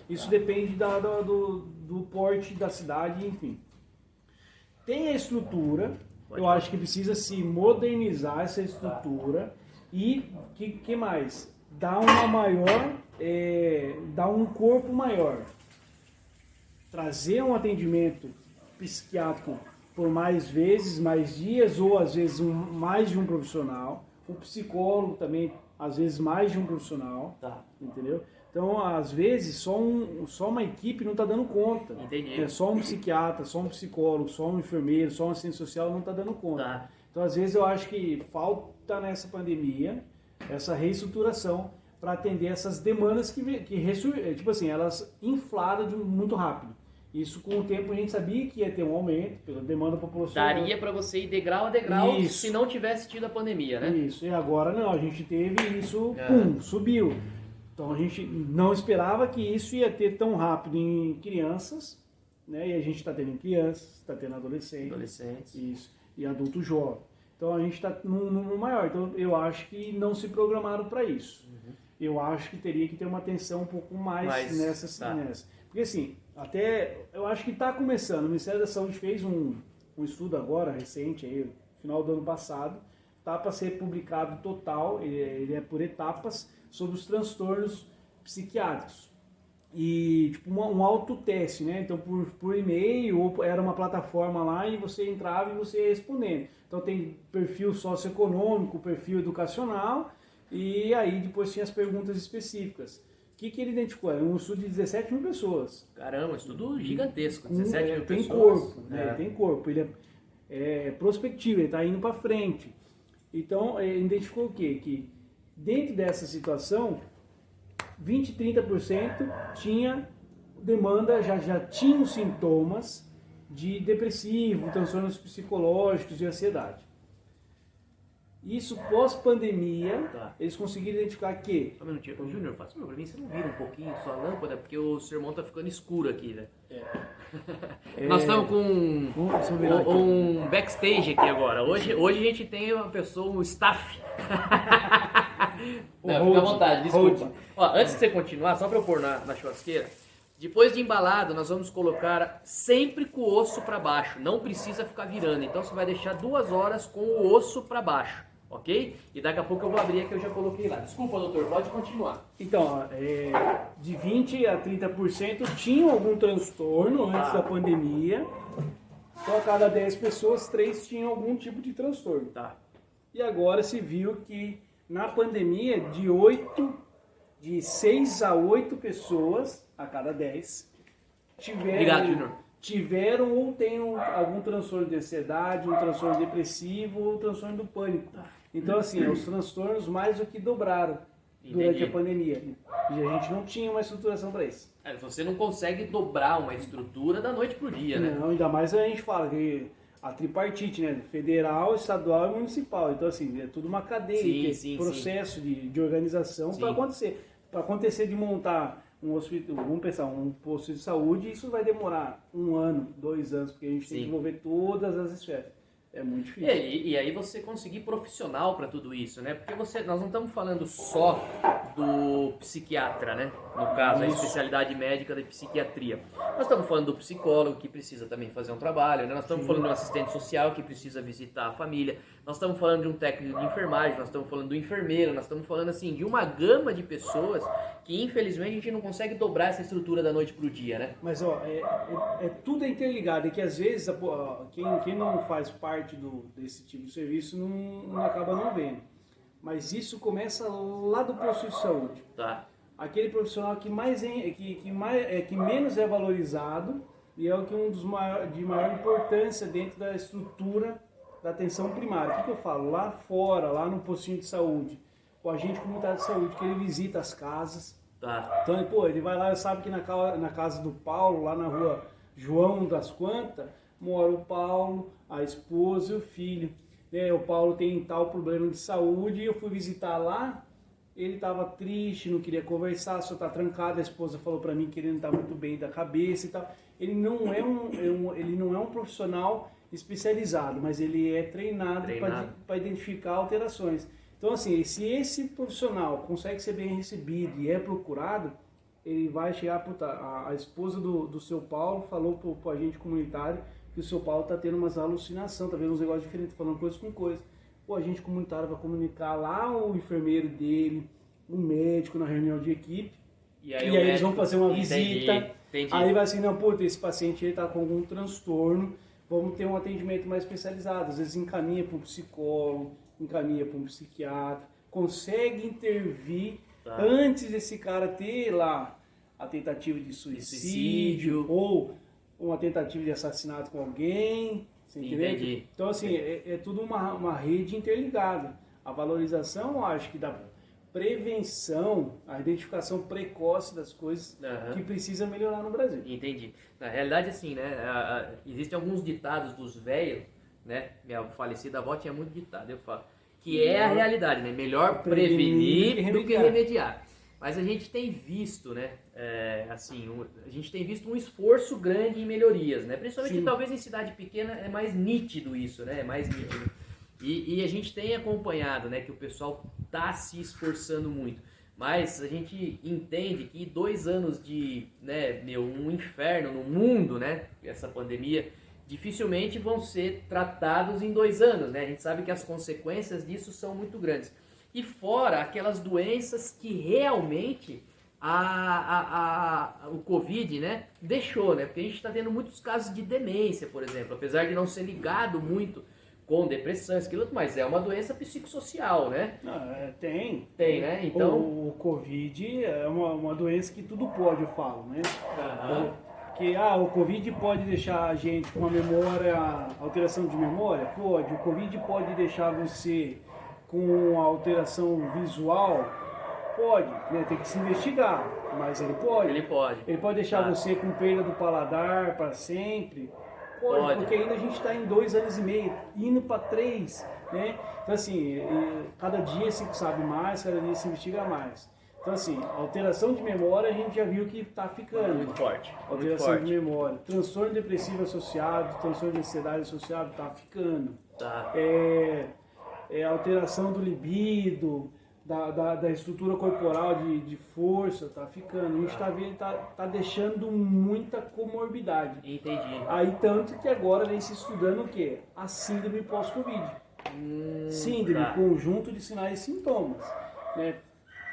Isso depende do porte da cidade, enfim. Tem a estrutura, eu acho que precisa se modernizar essa estrutura e que mais? Dar uma maior, dar um corpo maior. Trazer um atendimento psiquiátrico por mais vezes, mais dias, ou às vezes mais de um profissional. O psicólogo também, às vezes mais de um profissional. Entendeu? Então, às vezes, só uma equipe não está dando conta. Entendi. Só um psiquiatra, só um psicólogo, só um enfermeiro, só um assistente social não está dando conta. Então, às vezes, eu acho que falta nessa pandemia essa reestruturação para atender essas demandas tipo assim, elas inflaram muito rápido. Isso, com o tempo, a gente sabia que ia ter um aumento pela demanda populacional. Daria para você ir degrau a degrau se não tivesse tido a pandemia, né? Isso, e agora não, a gente teve isso, subiu. Então a gente não esperava que isso ia ter tão rápido em crianças, né? E a gente está tendo em crianças, está tendo adolescentes. Isso, e adulto jovem. Então a gente está no maior. Então eu acho que não se programaram para isso. Eu acho que teria que ter uma atenção um pouco mais nessa. Porque assim, até eu acho que está começando. O Ministério da Saúde fez um estudo agora, recente, aí, final do ano passado, está para ser publicado total, ele é por etapas, sobre os transtornos psiquiátricos. E tipo um autoteste, né? Então por e-mail, ou era uma plataforma lá e você entrava e você ia respondendo. Então tem perfil socioeconômico, perfil educacional, e aí depois tinha as perguntas específicas. O que ele identificou? Era um estudo de 17 mil pessoas. Caramba, um estudo gigantesco, 17 mil tem pessoas. Corpo, né? Tem corpo, ele é prospectivo, ele está indo para frente. Então ele identificou o quê? Que dentro dessa situação, 20, 30% tinha demanda, já tinham sintomas de depressivo, transtornos psicológicos e ansiedade. Isso pós-pandemia, eles conseguiram identificar que... Só um minutinho. Júnior, faça pra mim, você não vira um pouquinho sua lâmpada, porque o seu irmão tá ficando escuro aqui, né? Nós estamos com um backstage aqui agora. Hoje a gente tem uma pessoa, um staff. Não, fica à vontade, desculpa. Ó, antes de você continuar, só para eu pôr na churrasqueira, depois de embalado, nós vamos colocar sempre com o osso para baixo. Não precisa ficar virando. Então você vai deixar 2 horas com o osso para baixo. ok? E daqui a pouco eu vou abrir aqui, eu já coloquei lá. Desculpa, doutor, pode continuar. Então, de 20% a 30% tinham algum transtorno antes da pandemia. Então, a cada 10 pessoas, 3 tinham algum tipo de transtorno. Tá. E agora se viu que na pandemia, de 6 a 8 pessoas a cada 10 Obrigado, Júnior. tiveram ou têm algum transtorno de ansiedade, um transtorno depressivo ou um transtorno do pânico. Então, assim, os transtornos mais do que dobraram durante a pandemia. E a gente não tinha uma estruturação para isso. Você não consegue dobrar uma estrutura da noite pro dia, né? Não, ainda mais a gente fala que a tripartite, né? Federal, estadual e municipal. Então, assim, é tudo uma cadeia, processo de organização para acontecer. Para acontecer de montar um hospital, vamos pensar, um posto de saúde, isso vai demorar 1 ano, 2 anos, porque a gente tem que envolver todas as esferas. É muito difícil. E aí você conseguir profissional para tudo isso, né? Porque nós não estamos falando só do psiquiatra, né? No caso, a especialidade médica da psiquiatria. Nós estamos falando do psicólogo que precisa também fazer um trabalho, né? Nós estamos falando do assistente social que precisa visitar a família. Nós estamos falando de um técnico de enfermagem, nós estamos falando do enfermeiro, nós estamos falando assim de uma gama de pessoas que infelizmente a gente não consegue dobrar essa estrutura da noite para o dia, né? Mas ó, tudo interligado, é que às vezes quem não faz parte desse tipo de serviço não acaba não vendo. Mas isso começa lá do posto de saúde. Tá. Aquele profissional que menos é valorizado e é o que de maior importância dentro da estrutura da atenção primária. O que eu falo? Lá fora, lá no postinho de saúde, o agente comunitário de saúde, que ele visita as casas. Tá. Então, ele vai lá, sabe que na casa do Paulo, lá na rua João das Quantas, mora o Paulo, a esposa e o filho. O Paulo tem tal problema de saúde e eu fui visitar lá, ele estava triste, não queria conversar, só está trancado, a esposa falou para mim que ele não está muito bem da cabeça e tal. Ele não é um profissional especializado, mas ele é treinado. Para identificar alterações. Então, assim, se esse profissional consegue ser bem recebido e é procurado, ele vai chegar, a esposa do seu Paulo falou para o agente comunitário que o seu Paulo está tendo umas alucinações, está vendo uns negócios diferentes, falando coisa com coisa. O agente comunitário vai comunicar lá o enfermeiro dele, o médico na reunião de equipe, e aí eles vão fazer uma visita. Entendi. Aí vai assim, não, esse paciente está com algum transtorno, vamos ter um atendimento mais especializado. Às vezes encaminha para um psicólogo, encaminha para um psiquiatra, consegue intervir antes desse cara ter lá a tentativa de suicídio ou uma tentativa de assassinato com alguém, você entendeu? Então, assim, é tudo uma rede interligada. A valorização, eu acho que da prevenção, a identificação precoce das coisas que precisa melhorar no Brasil. Entendi. Na realidade, assim, né, existem alguns ditados dos velhos, né, minha falecida avó tinha muito ditado, eu falo, que é a realidade, né, melhor prevenir do que remediar. Mas a gente tem visto, né, a gente tem visto um esforço grande em melhorias, né? Principalmente talvez em cidade pequena é mais nítido isso, né? É mais nítido. E a gente tem acompanhado, né, que o pessoal está se esforçando muito. Mas a gente entende que 2 anos de, né, um inferno no mundo, né, essa pandemia, dificilmente vão ser tratados em 2 anos, né? A gente sabe que as consequências disso são muito grandes. E fora aquelas doenças que realmente o Covid, né, deixou, né? Porque a gente está tendo muitos casos de demência, por exemplo, apesar de não ser ligado muito com depressão, esquilo, mas é uma doença psicossocial, né? Tem, né? Então o Covid é uma doença que tudo pode, eu falo, né? Que o Covid pode deixar a gente com alteração de memória? Pode. O Covid pode deixar você com alteração visual? Pode, né? Tem que se investigar, mas ele pode. Ele pode deixar você com perda do paladar para sempre? Pode, porque ainda a gente está em 2 anos e meio, indo para 3, né? Então, assim, cada dia se sabe mais, cada dia se investiga mais. Então, assim, alteração de memória a gente já viu que está ficando. Muito forte. Alteração de memória. Transtorno depressivo associado, transtorno de ansiedade associado, está ficando. Alteração do libido, da estrutura corporal de força, tá ficando. A gente está vendo, tá deixando muita comorbidade. Entendi. Aí tanto que agora vem se estudando o quê? A síndrome pós-Covid. Síndrome, conjunto de sinais e sintomas, né?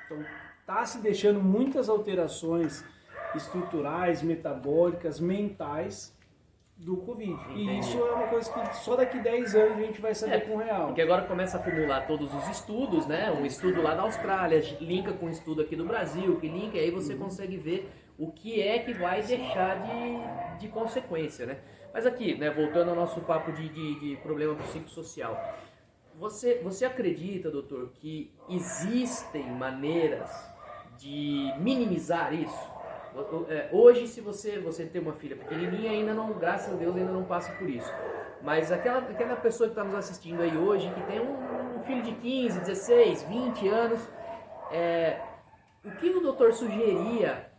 Então, tá se deixando muitas alterações estruturais, metabólicas, mentais do Covid. Entendi. E isso é uma coisa que só daqui 10 anos a gente vai saber com real. Porque agora começa a acumular todos os estudos, né? Um estudo lá da Austrália, linka com um estudo aqui do Brasil, que linka, e aí você consegue ver o que é que vai deixar de consequência, né? Mas aqui, né, voltando ao nosso papo de problema psicossocial, você acredita, doutor, que existem maneiras de minimizar isso? Hoje, se você tem uma filha pequenininha, ainda não, graças a Deus, ainda não passa por isso. Mas aquela pessoa que está nos assistindo aí hoje, que tem um filho de 15, 16, 20 anos, o que o doutor sugeria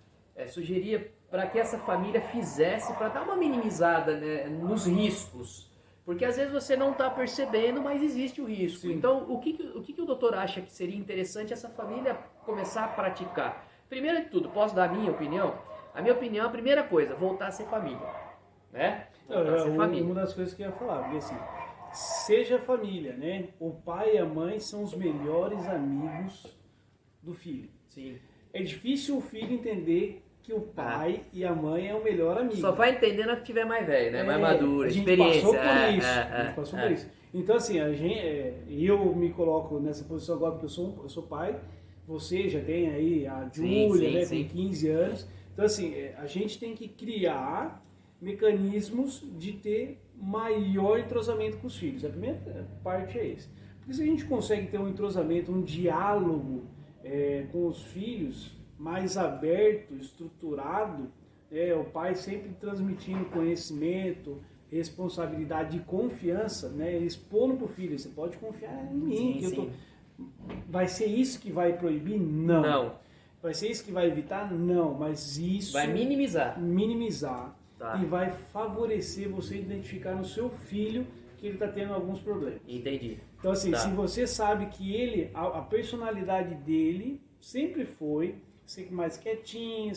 para que essa família fizesse para dar uma minimizada, né, nos riscos? Porque às vezes você não está percebendo, mas existe o risco. Sim. Então, o que o doutor acha que seria interessante essa família começar a praticar? Primeiro de tudo, posso dar a minha opinião? A minha opinião, a primeira coisa, voltar a ser família, né? Voltar a ser família. Uma das coisas que eu ia falar, porque assim, seja família, né? O pai e a mãe são os melhores amigos do filho. Sim. É difícil o filho entender que o pai e a mãe é o melhor amigo. Só vai entender na hora que tiver mais velho, né? Mais maduro, a gente experiência. Passou por isso. A gente passou por isso. Então assim, eu me coloco nessa posição agora porque eu sou pai. Você já tem aí a Júlia, né, com 15 anos. Então assim, a gente tem que criar mecanismos de ter maior entrosamento com os filhos. A primeira parte é essa. Porque se a gente consegue ter um entrosamento, um diálogo com os filhos mais aberto, estruturado, o pai sempre transmitindo conhecimento, responsabilidade e confiança, né, expondo para o filho, você pode confiar em mim, Vai ser isso que vai proibir? Não. Vai ser isso que vai evitar? Não, mas isso... Vai minimizar. Tá. E vai favorecer você identificar no seu filho que ele está tendo alguns problemas. Entendi. Então assim, se você sabe que a personalidade dele sempre foi ser mais quietinho,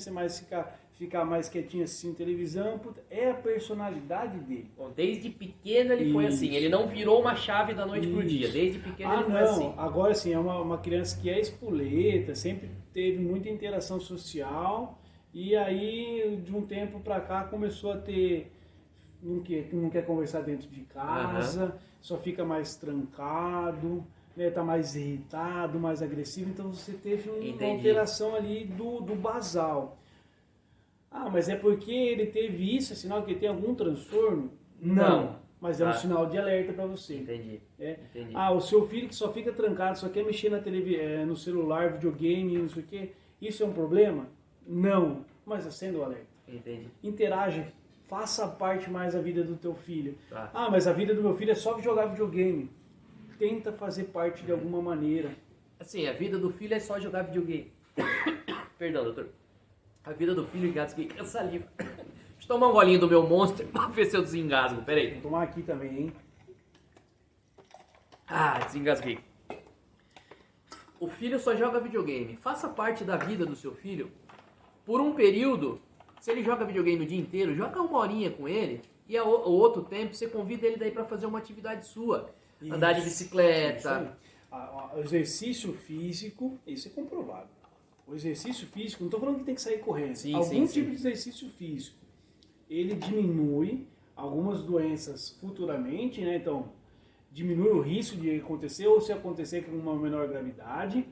ficar mais quietinho assistindo televisão, é a personalidade dele. Bom, desde pequeno ele foi assim, ele não virou uma chave da noite pro dia, desde pequeno ele foi assim. Agora sim, é uma criança que é espoleta, sempre teve muita interação social, e aí de um tempo pra cá começou a ter, não quer conversar dentro de casa, só fica mais trancado, né, tá mais irritado, mais agressivo, então você teve uma alteração ali do basal. Ah, mas é porque ele teve isso, é sinal que ele tem algum transtorno? Não. Mas é um sinal de alerta para você. Entendi. Ah, o seu filho que só fica trancado, só quer mexer no celular, videogame, não sei o quê, isso é um problema? Não. Mas acenda o alerta. Entendi. Interaja, faça parte mais da vida do teu filho. Tá. Ah, mas a vida do meu filho é só jogar videogame. Tenta fazer parte de alguma maneira. Assim, a vida do filho é só jogar videogame. Perdão, doutor. A vida do filho engasguei com saliva. Deixa eu tomar um golinho do meu Monster pra ver se eu desengasgo. Pera aí. Vou tomar aqui também, hein? Ah, desengasguei. O filho só joga videogame. Faça parte da vida do seu filho por um período. Se ele joga videogame o dia inteiro, joga uma horinha com ele. E o outro tempo você convida ele daí pra fazer uma atividade sua. Andar de bicicleta. O exercício físico, isso é comprovado. O exercício físico, não estou falando que tem que sair correndo. Algum tipo de exercício físico, ele diminui algumas doenças futuramente, né? Então, diminui o risco de acontecer, ou se acontecer com uma menor gravidade,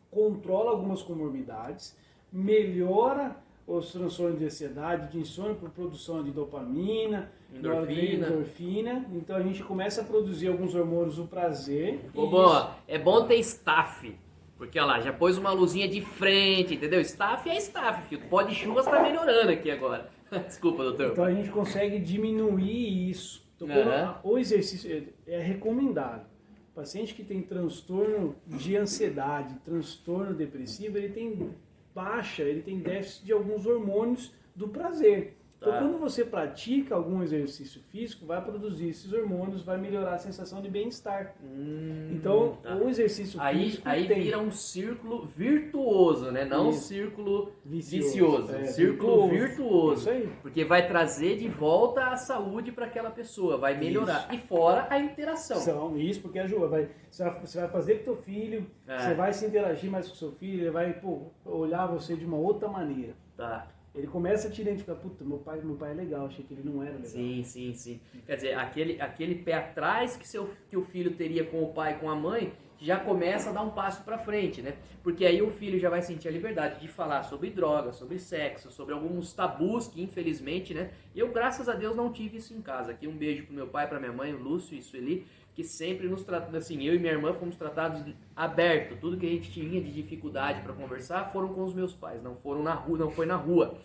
controla algumas comorbidades, melhora os transtornos de ansiedade, de insônia por produção de dopamina, endorfina. Então a gente começa a produzir alguns hormônios do prazer. É bom ter staff. Porque, olha lá, já pôs uma luzinha de frente, entendeu? Staff é staff, filho. O pó de chuvas tá melhorando aqui agora. Desculpa, doutor. Então a gente consegue diminuir isso. Então, o exercício é recomendado. O paciente que tem transtorno de ansiedade, transtorno depressivo, ele tem déficit de alguns hormônios do prazer. Então, quando você pratica algum exercício físico, vai produzir esses hormônios, vai melhorar a sensação de bem-estar. Então, o exercício físico aí vira um círculo virtuoso, né? Não um círculo vicioso. Um círculo virtuoso. Isso aí. Porque vai trazer de volta a saúde para aquela pessoa, vai melhorar. E fora a interação. Isso, porque ajuda. Você vai fazer com o teu filho, você vai se interagir mais com o seu filho, ele vai olhar você de uma outra maneira. Tá. Ele começa a te identificar, puta, meu pai é legal, achei que ele não era legal. Sim. Quer dizer, aquele pé atrás que o filho teria com o pai e com a mãe, já começa a dar um passo para frente, né? Porque aí o filho já vai sentir a liberdade de falar sobre drogas, sobre sexo, sobre alguns tabus que infelizmente, né? Eu, graças a Deus, não tive isso em casa. Aqui um beijo pro meu pai, pra minha mãe, o Lúcio e Sueli, que sempre nos tratam, assim, eu e minha irmã fomos tratados aberto. Tudo que a gente tinha de dificuldade para conversar foram com os meus pais, não foram na rua, não foi na rua.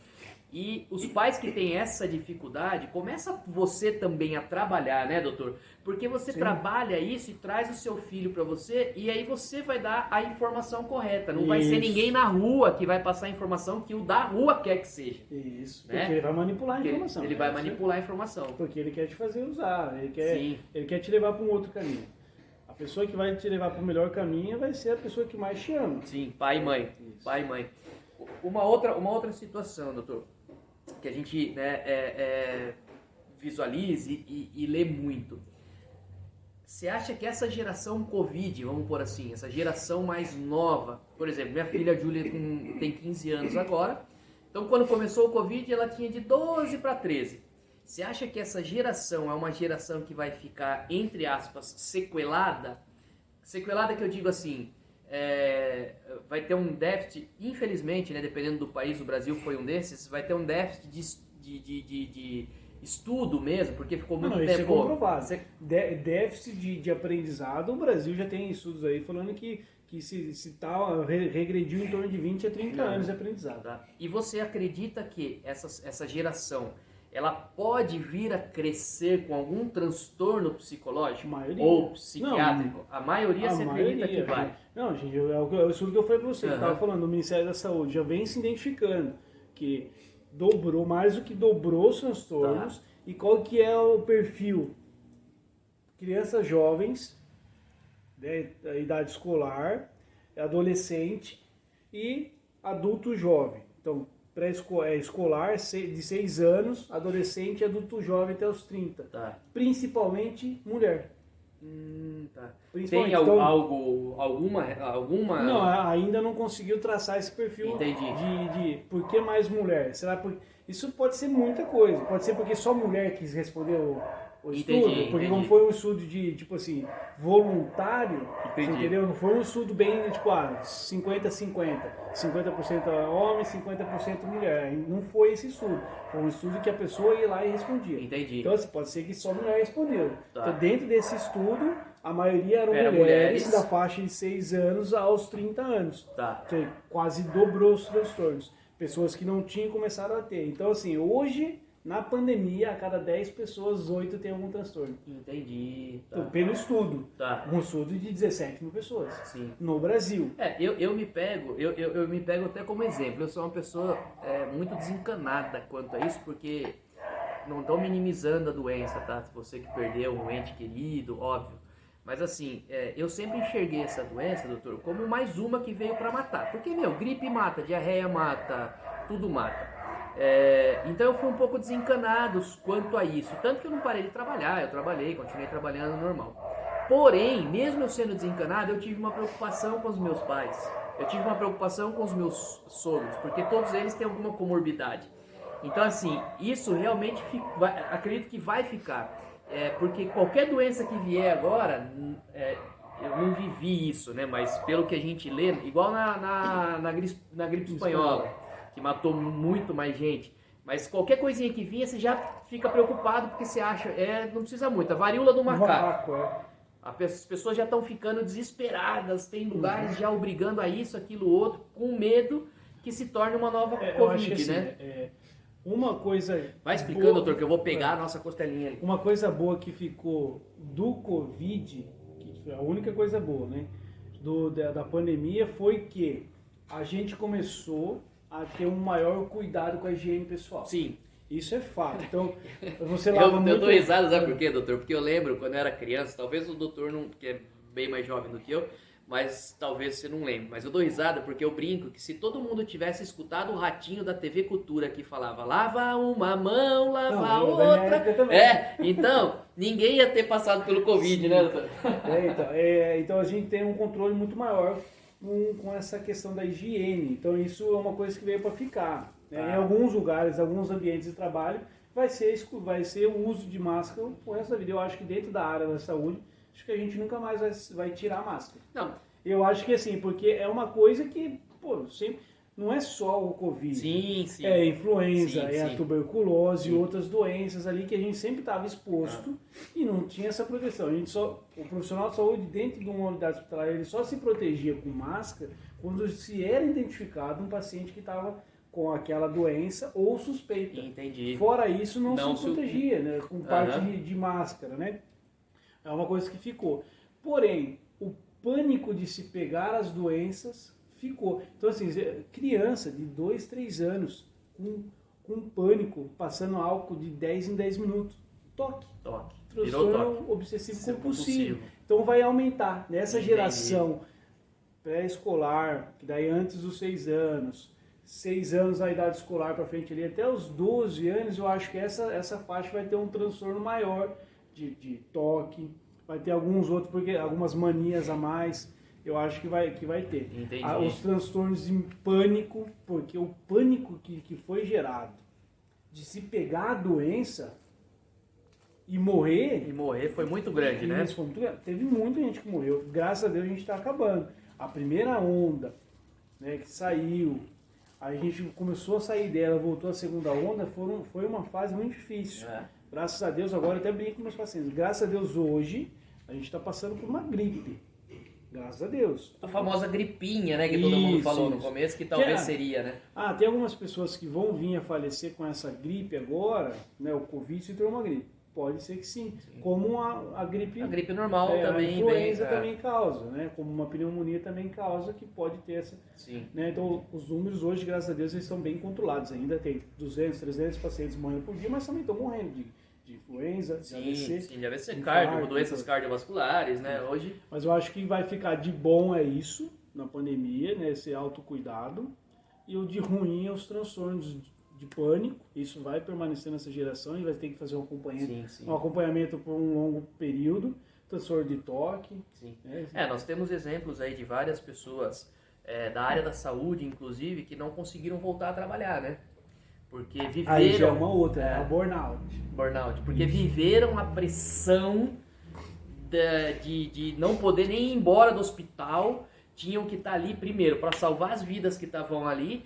E os pais que têm essa dificuldade, começa você também a trabalhar, né, doutor? Porque você trabalha isso e traz o seu filho para você e aí você vai dar a informação correta. Não vai ser ninguém na rua que vai passar a informação que o da rua quer que seja. Isso, né? porque ele vai manipular a informação. Ele vai manipular a informação. Porque ele quer te fazer usar, ele quer te levar para um outro caminho. A pessoa que vai te levar para o melhor caminho vai ser a pessoa que mais te ama. Sim, pai e mãe. Isso. Pai e mãe. Uma outra situação, doutor, que a gente visualize e lê muito. Você acha que essa geração Covid, vamos pôr assim, essa geração mais nova, por exemplo, minha filha Júlia tem 15 anos agora, então quando começou o Covid ela tinha de 12 para 13. Você acha que essa geração é uma geração que vai ficar, entre aspas, sequelada? Sequelada que eu digo assim, vai ter um déficit, infelizmente, né, dependendo do país, o Brasil foi um desses, vai ter um déficit de estudo mesmo, porque ficou muito tempo... Isso é comprovado. Déficit de aprendizado, o Brasil já tem estudos aí falando que se tal, regrediu em torno de 20 a 30 anos de aprendizado. Tá. E você acredita que essa geração, ela pode vir a crescer com algum transtorno psicológico ou psiquiátrico? A maioria você acredita que vai? Não, gente, é o estudo que eu falei para você, que estava falando, o Ministério da Saúde já vem se identificando que mais do que dobrou os transtornos. E qual que é o perfil? Crianças jovens, né, da idade escolar, adolescente e adulto jovem. Então, escolar de 6 anos, adolescente e adulto jovem até os 30. Tá. Principalmente mulher. Tá. Principalmente, tem alguma... Não, ainda não conseguiu traçar esse perfil. Entendi. de por que mais mulher. Isso pode ser muita coisa. Pode ser porque só mulher quis responder o estudo. Porque não foi um estudo de, tipo assim, voluntário. Você entendeu? Não foi um estudo bem, tipo, 50-50. 50% homem, 50% mulher. Não foi esse estudo. Foi um estudo que a pessoa ia lá e respondia. Entendi. Então, pode ser que só mulher respondeu. Tá. Então, dentro desse estudo, a maioria eram mulheres da faixa de 6 anos aos 30 anos. Tá. Então, quase dobrou os transtornos. Pessoas que não tinham começaram a ter. Então, assim, hoje, na pandemia, a cada 10 pessoas, 8 tem algum transtorno. Entendi. Tá. Então, pelo estudo. Tá. Um estudo de 17 mil pessoas. Sim. No Brasil. Eu me pego até como exemplo. Eu sou uma pessoa muito desencanada quanto a isso, porque não estou minimizando a doença, tá? Você que perdeu um ente querido, óbvio. Mas assim, eu sempre enxerguei essa doença, doutor, como mais uma que veio para matar. Porque, gripe mata, diarreia mata, tudo mata. Então eu fui um pouco desencanado quanto a isso. Tanto que eu não parei de trabalhar, eu trabalhei, continuei trabalhando normal. Porém, mesmo eu sendo desencanado, eu tive uma preocupação com os meus pais. Eu tive uma preocupação com os meus sogros, porque todos eles têm alguma comorbidade. Então assim, isso realmente acredito que vai ficar. Porque qualquer doença que vier agora, eu não vivi isso, né? Mas pelo que a gente lê, igual na gripe espanhola, que matou muito mais gente. Mas qualquer coisinha que vinha, você já fica preocupado porque você acha, não precisa muito. A varíola do macaco. As pessoas já estão ficando desesperadas, tem lugares já obrigando a isso, aquilo, outro, com medo que se torne uma nova Covid, assim, né? Uma coisa... Vai explicando, doutor, que eu vou pegar a nossa costelinha ali. Uma coisa boa que ficou do Covid, que foi a única coisa boa, né? Da pandemia, foi que a gente começou a ter um maior cuidado com a higiene pessoal. Sim. Isso é fato. Então, você lava muito... Eu dou risada, sabe por quê, doutor? Porque eu lembro, quando eu era criança, talvez o doutor, não, que é bem mais jovem do que eu, mas talvez você não lembre. Mas eu dou risada porque eu brinco que se todo mundo tivesse escutado o ratinho da TV Cultura que falava lava uma mão, lava a outra... Então, ninguém ia ter passado pelo Covid, né, doutor? Então a gente tem um controle muito maior com essa questão da higiene. Então isso é uma coisa que veio para ficar. Né? Em alguns lugares, alguns ambientes de trabalho, vai ser o uso de máscara o resto da vida. Eu acho que dentro da área da saúde, acho que a gente nunca mais vai tirar a máscara. Não. Eu acho que assim, porque é uma coisa que, sempre... Não é só o Covid. Sim. É a influenza, Sim. a tuberculose e outras doenças ali que a gente sempre estava exposto e não tinha essa proteção. O profissional de saúde dentro de uma unidade hospitalar, ele só se protegia com máscara quando se era identificado um paciente que estava com aquela doença ou suspeita. Entendi. Fora isso, não se protegia, né? Com parte de máscara, né? É uma coisa que ficou. Porém, o pânico de se pegar as doenças ficou. Então, assim, criança de 2, 3 anos com pânico, passando álcool de 10 em 10 minutos. Toque. Transtorno obsessivo compulsivo. Então, vai aumentar. Nessa geração pré-escolar, que daí antes dos 6 anos, 6 anos na idade escolar para frente ali, até os 12 anos, eu acho que essa faixa vai ter um transtorno maior de toque, vai ter alguns outros, porque algumas manias a mais. Eu acho que vai ter. Entendi. Os transtornos em pânico, porque o pânico que foi gerado de se pegar a doença e morrer... E morrer foi muito grande, né? Teve muita gente que morreu. Graças a Deus a gente está acabando. A primeira onda, né, que saiu, a gente começou a sair dela, voltou a segunda onda, foi uma fase muito difícil. Graças a Deus, agora eu até brinco com meus pacientes. Graças a Deus hoje a gente está passando por uma gripe. Graças a Deus. A famosa gripinha, né, que todo mundo falou no começo, que talvez seria, né? Tem algumas pessoas que vão vir a falecer com essa gripe agora, né? O Covid se tornou uma gripe. Pode ser que sim. Como a gripe... A gripe normal também. A influenza também causa, né? Como uma pneumonia também causa, que pode ter essa... Sim. Né? Então, os números hoje, graças a Deus, eles são bem controlados. Ainda tem 200, 300 pacientes morrendo por dia, mas também estão morrendo de influenza, de AVC. Sim, de AVC, cardio, doenças cardiovasculares, né? Hoje... Mas eu acho que vai ficar de bom isso, na pandemia, né? Esse autocuidado. E o de ruim é os transtornos de pânico. Isso vai permanecer nessa geração e vai ter que fazer um acompanhamento por um longo período. Transtorno de toque. Sim. Nós temos exemplos aí de várias pessoas da área da saúde, inclusive, que não conseguiram voltar a trabalhar, né? Porque viveram... Aí já é uma outra, a burnout. Burnout, porque viveram a pressão de não poder nem ir embora do hospital, tinham que estar ali primeiro para salvar as vidas que estavam ali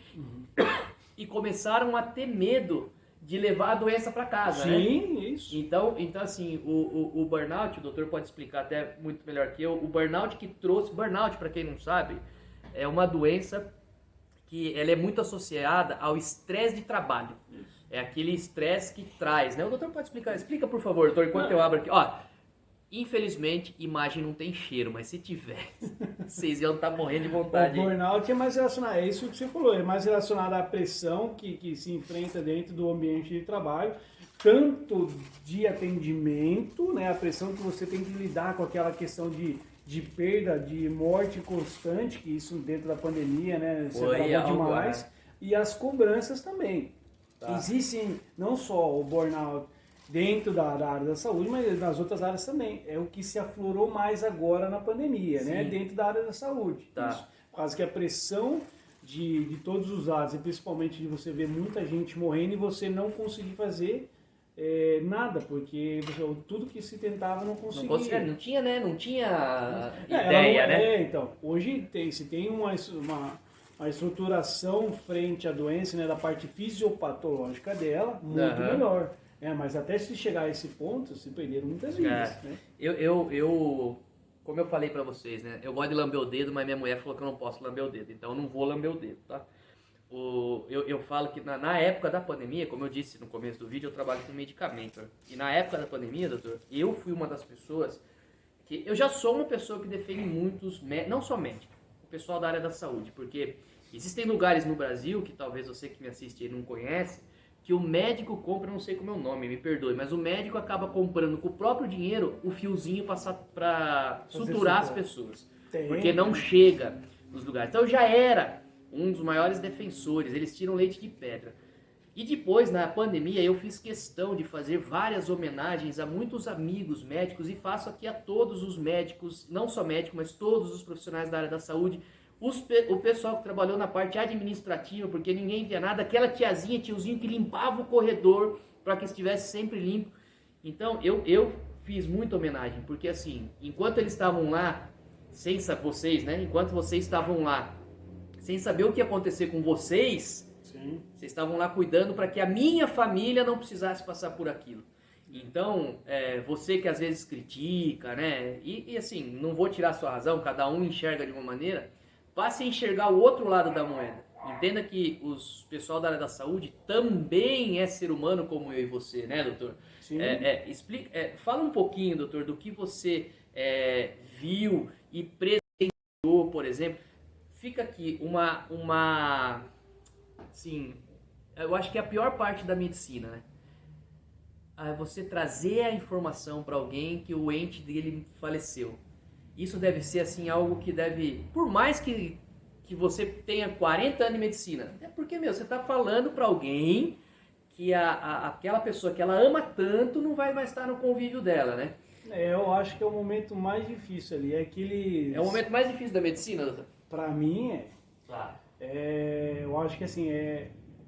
e começaram a ter medo de levar a doença para casa, né? Sim, isso. Então assim, o burnout, o doutor pode explicar até muito melhor que eu, o burnout que trouxe... Burnout, para quem não sabe, é uma doença que ela é muito associada ao estresse de trabalho. Isso. É aquele estresse que traz, né? O doutor pode explicar? Explica, por favor, doutor, enquanto eu abro aqui. Infelizmente, imagem não tem cheiro, mas se tiver, vocês iam estar morrendo de vontade. O burnout é mais relacionado, é isso que você falou, é mais relacionado à pressão que se enfrenta dentro do ambiente de trabalho, tanto de atendimento, né? A pressão que você tem que lidar com aquela questão de perda, de morte constante, que isso dentro da pandemia, né, se agravou demais, e as cobranças também. Existem não só o burnout dentro da área da saúde, mas nas outras áreas também. É o que se aflorou mais agora na pandemia, né, dentro da área da saúde. Isso. Por causa que a pressão de todos os lados, e principalmente de você ver muita gente morrendo e você não conseguir fazer nada, porque tudo que se tentava não conseguia. Não tinha, né? Não tinha ideia, né? Então, hoje se tem uma estruturação frente à doença, né, da parte fisiopatológica dela, muito melhor. Mas até se chegar a esse ponto, se perderam muitas vidas. Né? Como eu falei pra vocês, né? Eu gosto de lamber o dedo, mas minha mulher falou que eu não posso lamber o dedo, então eu não vou lamber o dedo, tá? Eu falo que na época da pandemia, como eu disse no começo do vídeo, eu trabalho com medicamento. Né? E na época da pandemia, doutor, eu fui uma das pessoas que... Eu já sou uma pessoa que defende muitos, não só médicos, o pessoal da área da saúde, porque existem lugares no Brasil, que talvez você que me assiste aí não conhece, que o médico compra, não sei como é o nome, me perdoe, mas o médico acaba comprando com o próprio dinheiro o fiozinho para suturar as pessoas. Porque não chega nos lugares. Então eu já era um dos maiores defensores, eles tiram leite de pedra. E depois, na pandemia, eu fiz questão de fazer várias homenagens a muitos amigos médicos e faço aqui a todos os médicos, não só médicos, mas todos os profissionais da área da saúde, o pessoal que trabalhou na parte administrativa, porque ninguém via nada, aquela tiazinha, tiozinho que limpava o corredor para que estivesse sempre limpo. Então eu fiz muita homenagem, porque assim, enquanto eles estavam lá, sem vocês, né? Enquanto vocês estavam lá, sem saber o que ia acontecer com vocês, sim, vocês estavam lá cuidando para que a minha família não precisasse passar por aquilo. Então, você que às vezes critica, né? E assim, não vou tirar a sua razão, cada um enxerga de uma maneira. Passe a enxergar o outro lado da moeda. Entenda que o pessoal da área da saúde também é ser humano como eu e você, né, doutor? Sim. Fala um pouquinho, doutor, do que você viu e presenciou, por exemplo. Fica aqui assim, eu acho que é a pior parte da medicina, né? É você trazer a informação para alguém que o ente dele faleceu. Isso deve ser assim algo que deve, por mais que você tenha 40 anos de medicina, é porque, você está falando para alguém que aquela pessoa que ela ama tanto não vai mais estar no convívio dela, né? Eu acho que é o momento mais difícil ali, É o momento mais difícil da medicina, doutor? Para mim Claro. Eu acho que assim,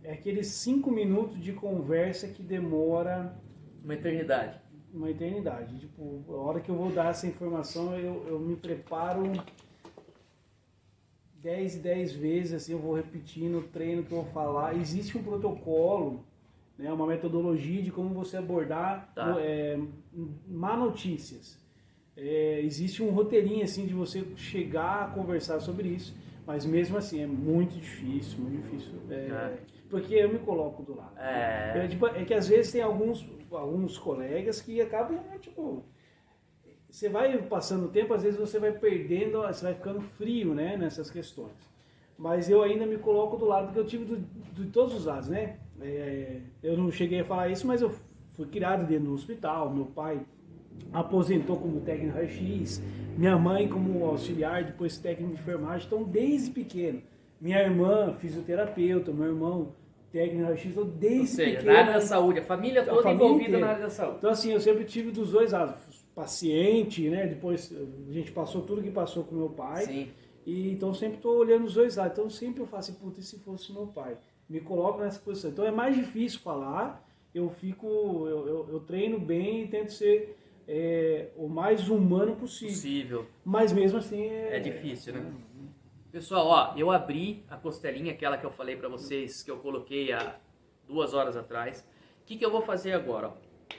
aqueles 5 minutos de conversa que demora... Uma eternidade. Uma eternidade. Tipo, a hora que eu vou dar essa informação, eu me preparo 10 vezes, assim, eu vou repetindo o treino que eu vou falar. Existe um protocolo, né, uma metodologia de como você abordar má notícias. Existe um roteirinho, assim, de você chegar a conversar sobre isso, mas mesmo assim é muito difícil, porque eu me coloco do lado. É que às vezes tem alguns colegas que acabam, tipo, você vai passando o tempo, às vezes você vai perdendo, você vai ficando frio, né, nessas questões. Mas eu ainda me coloco do lado, porque eu tive de todos os lados, né? Eu não cheguei a falar isso, mas eu fui criado dentro do hospital, meu pai aposentou como técnico raio-x, minha mãe como auxiliar, depois técnico de enfermagem, então desde pequeno. Minha irmã, fisioterapeuta, meu irmão, técnico de raio-x, então desde pequeno. Na área da saúde, a família toda envolvida na área da saúde. Então assim, eu sempre tive dos dois lados, paciente, né, depois a gente passou tudo que passou com meu pai. Sim. E então sempre estou olhando os dois lados, então sempre eu faço, puta, e se fosse meu pai? Me coloco nessa posição. Então é mais difícil falar, eu treino bem e tento ser o mais humano possível. Mas mesmo assim é difícil, né? Pessoal, ó, eu abri a costelinha, aquela que eu falei pra vocês, que eu coloquei há 2 horas atrás. O que eu vou fazer agora? Ó?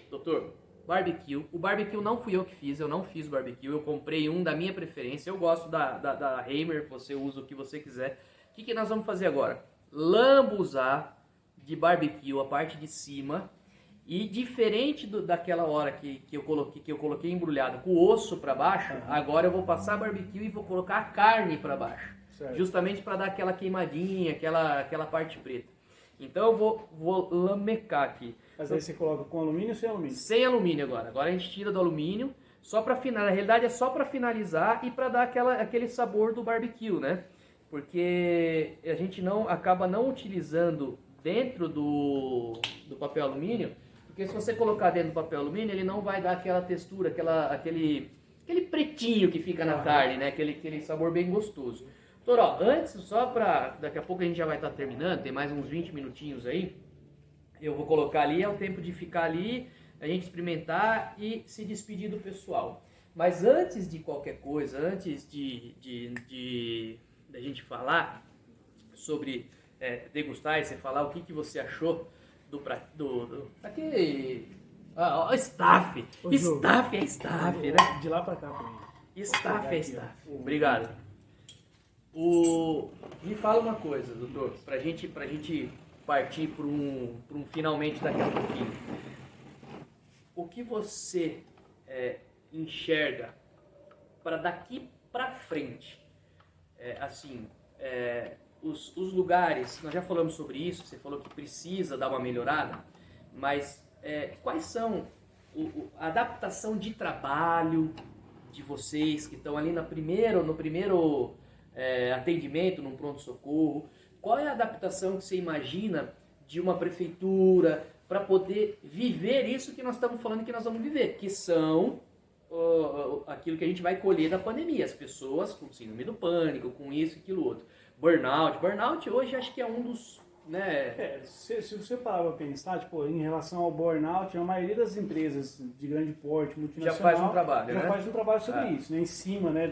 Doutor, barbecue. O barbecue não fui eu que fiz, eu não fiz barbecue, eu comprei um da minha preferência. Eu gosto da Heimer, você usa o que você quiser. O que nós vamos fazer agora? Lambuzar de barbecue a parte de cima. E diferente daquela hora que eu coloquei embrulhado com o osso para baixo, agora eu vou passar barbecue e vou colocar a carne para baixo. Certo. Justamente para dar aquela queimadinha, aquela parte preta. Então eu vou lamecar aqui. Mas aí você coloca com alumínio ou sem alumínio? Sem alumínio agora. Agora a gente tira do alumínio, só para finalizar. Na realidade é só para finalizar e para dar aquele sabor do barbecue, né? Porque a gente acaba não utilizando dentro do papel alumínio. Porque se você colocar dentro do papel alumínio, ele não vai dar aquela textura, aquele pretinho que fica na carne, né? Aquele sabor bem gostoso. Doutor, ó, antes, só para... Daqui a pouco a gente já vai estar terminando, tem mais uns 20 minutinhos aí. Eu vou colocar ali, é o tempo de ficar ali, a gente experimentar e se despedir do pessoal. Mas antes de qualquer coisa, antes da gente falar sobre degustar e você falar o que você achou aquele staff. Staff é staff, né? De lá pra cá também. Staff é staff. Obrigado. Me fala uma coisa, doutor, pra gente partir para um finalmente daqui a pouquinho. O que você enxerga para daqui para frente? os lugares, nós já falamos sobre isso, você falou que precisa dar uma melhorada, mas quais são a adaptação de trabalho de vocês que estão ali no primeiro atendimento, num pronto-socorro? Qual é a adaptação que você imagina de uma prefeitura para poder viver isso que nós estamos falando que nós vamos viver, que são aquilo que a gente vai colher da pandemia, as pessoas com síndrome do pânico, com isso e aquilo outro. Burnout hoje acho que é um dos, né? Se você parar para pensar, tipo, em relação ao burnout, a maioria das empresas de grande porte, multinacional, já faz um trabalho, já né? faz um trabalho sobre isso, né? Em cima, né,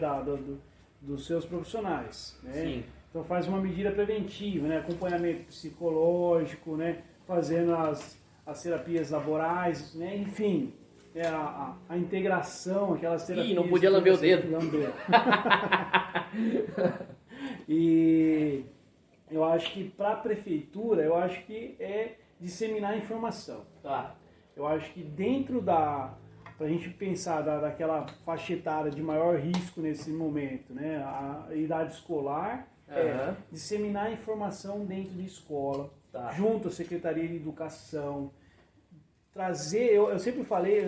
dos seus profissionais, né? Sim. Então faz uma medida preventiva, né? Acompanhamento psicológico, né? Fazendo as terapias laborais, né? Enfim, a integração, aquelas terapias... Ih, não podia lamber o dedo. E eu acho que para a prefeitura, eu acho que é disseminar informação. Tá. Eu acho que dentro para a gente pensar daquela faixa etária de maior risco nesse momento, né? A idade escolar, disseminar informação dentro de escola, tá, junto à Secretaria de Educação, trazer, eu sempre falei,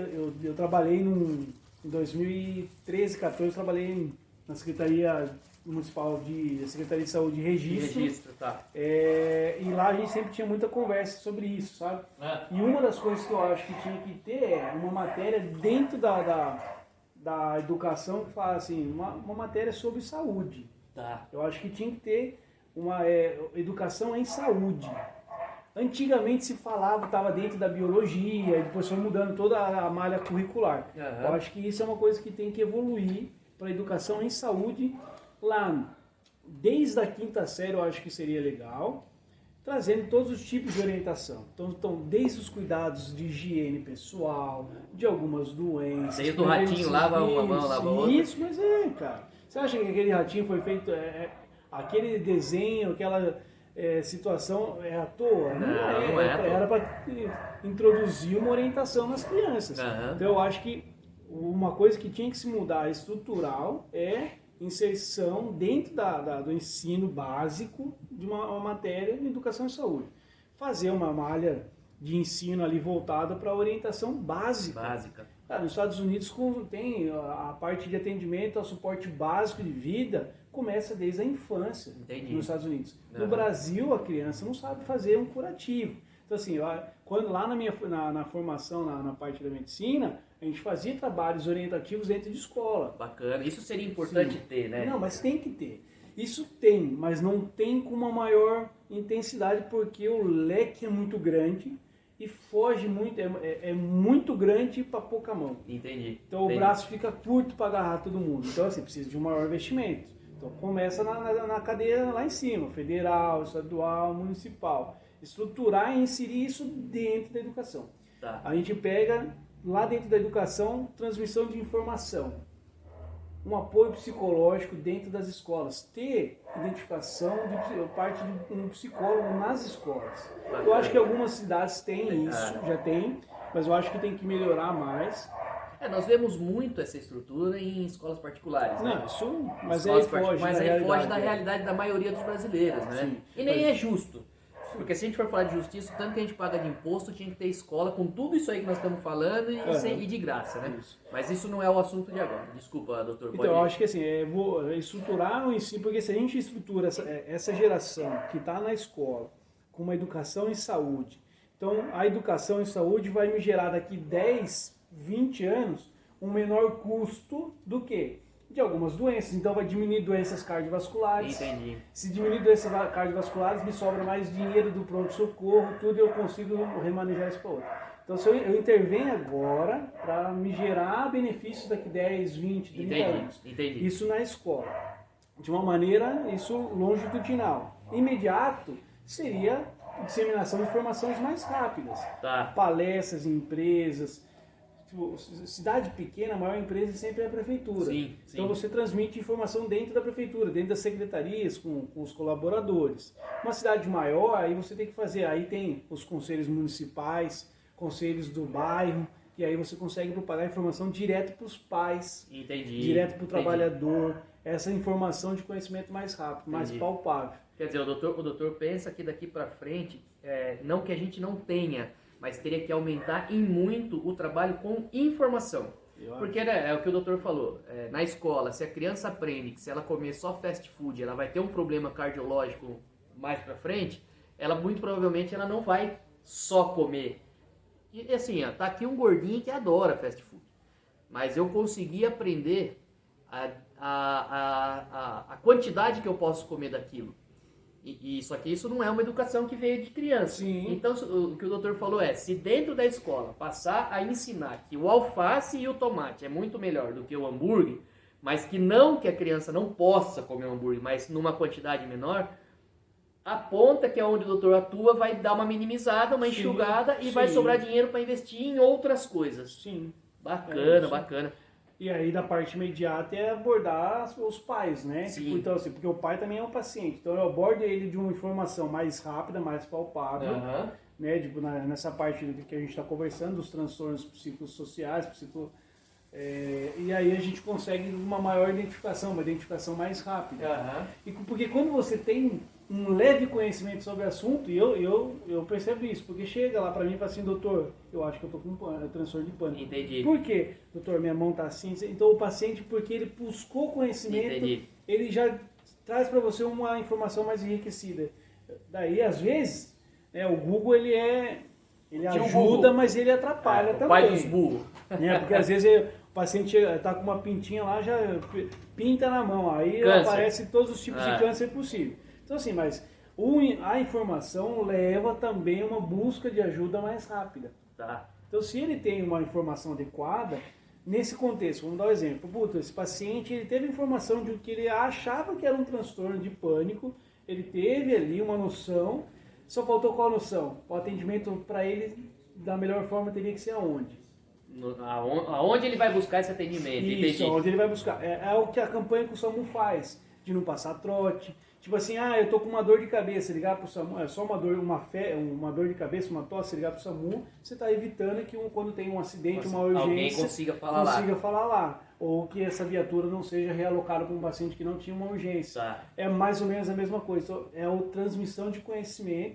eu trabalhei em 2013, 14, trabalhei na Secretaria Municipal Secretaria de Saúde de Registro. Tá. E lá a gente sempre tinha muita conversa sobre isso, sabe? E uma das coisas que eu acho que tinha que ter é uma matéria dentro da educação que fala assim, uma matéria sobre saúde. Tá. Eu acho que tinha que ter uma educação em saúde. Antigamente se falava, estava dentro da biologia, e depois foi mudando toda a malha curricular. Eu acho que isso é uma coisa que tem que evoluir para a educação em saúde lá. Desde a quinta série eu acho que seria legal, trazendo todos os tipos de orientação. Então desde os cuidados de higiene pessoal, de algumas doenças. Desde o ratinho lava uma mão, lava outra. Isso, mas cara. Você acha que aquele ratinho foi feito, aquele desenho, aquela... situação é à toa? Não é. Era para introduzir uma orientação nas crianças. Então eu acho que uma coisa que tinha que se mudar estrutural é inserção dentro do ensino básico de uma matéria de educação e saúde. Fazer uma malha de ensino ali voltada para a orientação básica. Cara, nos Estados Unidos tem a parte de atendimento ao suporte básico de vida, começa desde a infância. Entendi. Nos Estados Unidos. No Brasil, a criança não sabe fazer um curativo. Então, assim, quando lá na formação, na parte da medicina, a gente fazia trabalhos orientativos dentro de escola. Bacana. Isso seria importante ter, né? Não, mas tem que ter. Isso tem, mas não tem com uma maior intensidade, porque o leque é muito grande e foge muito, é muito grande para pouca mão. Entendi. Então o braço fica curto para agarrar todo mundo. Então, assim, precisa de um maior investimento. Então começa na cadeia lá em cima, federal, estadual, municipal. Estruturar e inserir isso dentro da educação. Tá. A gente pega lá dentro da educação, transmissão de informação. Um apoio psicológico dentro das escolas. Ter identificação de parte de um psicólogo nas escolas. Eu acho que algumas cidades têm isso, já tem, mas eu acho que tem que melhorar mais. Nós vemos muito essa estrutura em escolas particulares, né? Não, isso, mas aí foge da realidade da maioria dos brasileiros, né? Sim. E nem é justo. Porque se a gente for falar de justiça, tanto que a gente paga de imposto, tinha que ter escola com tudo isso aí que nós estamos falando e de graça, né? Isso. Mas isso não é o assunto de agora. Desculpa, doutor. Então, eu acho que assim, vou estruturar o ensino, porque se a gente estrutura essa geração que está na escola com uma educação em saúde, então a educação em saúde vai me gerar daqui 10, 20 anos um menor custo do que? De algumas doenças. Então vai diminuir doenças cardiovasculares. Entendi. Se diminuir doenças cardiovasculares, me sobra mais dinheiro do pronto-socorro, tudo, eu consigo remanejar isso para outro. Então se eu intervenho agora para me gerar benefícios daqui 10, 20, 30 anos. Entendi. Isso na escola. De uma maneira, isso longitudinal. Imediato seria disseminação de informações mais rápidas. Tá. Palestras em empresas. Cidade pequena, a maior empresa sempre é a prefeitura. Sim. Então você transmite informação dentro da prefeitura, dentro das secretarias, com os colaboradores. Uma cidade maior, aí você tem que fazer, aí tem os conselhos municipais, conselhos do bairro, e aí você consegue propagar a informação direto para os pais, direto para o trabalhador, essa informação de conhecimento mais rápido, mais palpável. Quer dizer, o doutor pensa que daqui para frente, não que a gente não tenha, mas teria que aumentar em muito o trabalho com informação. Porque é o que o doutor falou, na escola, se a criança aprende que se ela comer só fast food, ela vai ter um problema cardiológico mais para frente, ela muito provavelmente ela não vai só comer. E assim, ó, tá aqui um gordinho que adora fast food, mas eu consegui aprender a quantidade que eu posso comer daquilo. Só que isso não é uma educação que veio de criança. Sim. Então, o que o doutor falou se dentro da escola passar a ensinar que o alface e o tomate é muito melhor do que o hambúrguer, mas que a criança não possa comer um hambúrguer, mas numa quantidade menor, a ponta, que é onde o doutor atua, vai dar uma minimizada, uma enxugada e vai sobrar dinheiro para investir em outras coisas. Sim. Bacana, bacana. E aí, da parte imediata, é abordar os pais, né? Sim. Então, assim, porque o pai também é um paciente. Então, eu abordo ele de uma informação mais rápida, mais palpável, né? Tipo, nessa parte que a gente está conversando, dos transtornos psicossociais, e aí a gente consegue uma maior identificação, uma identificação mais rápida. E porque quando você tem um leve conhecimento sobre o assunto, e eu percebo isso, porque chega lá pra mim e fala assim, doutor, eu acho que eu tô com transtorno de pânico. Entendi. Por quê? Doutor, minha mão tá assim. Então o paciente, porque ele buscou conhecimento, ele já traz para você uma informação mais enriquecida. Daí, às vezes, o Google, ele ajuda, mas ele atrapalha também. O pai dos burros. Né? Porque às vezes o paciente tá com uma pintinha lá, já pinta na mão, aí aparece todos os tipos de câncer possível. Então assim, mas a informação leva também uma busca de ajuda mais rápida. Tá. Então se ele tem uma informação adequada, nesse contexto, vamos dar um exemplo. Esse paciente ele teve informação de que ele achava que era um transtorno de pânico, ele teve ali uma noção, só faltou qual noção? O atendimento para ele, da melhor forma, teria que ser aonde? Aonde ele vai buscar esse atendimento? Isso, onde ele vai buscar. É o que a campanha que o SAMU faz, de não passar trote. Tipo assim, eu tô com uma dor de cabeça, ligar pro SAMU, é só uma dor de cabeça, uma tosse, ligar pro SAMU, você tá evitando que quando tem um acidente, uma urgência, alguém consiga falar lá. Ou que essa viatura não seja realocada para um paciente que não tinha uma urgência. Tá. É mais ou menos a mesma coisa. Então, é a transmissão de conhecimento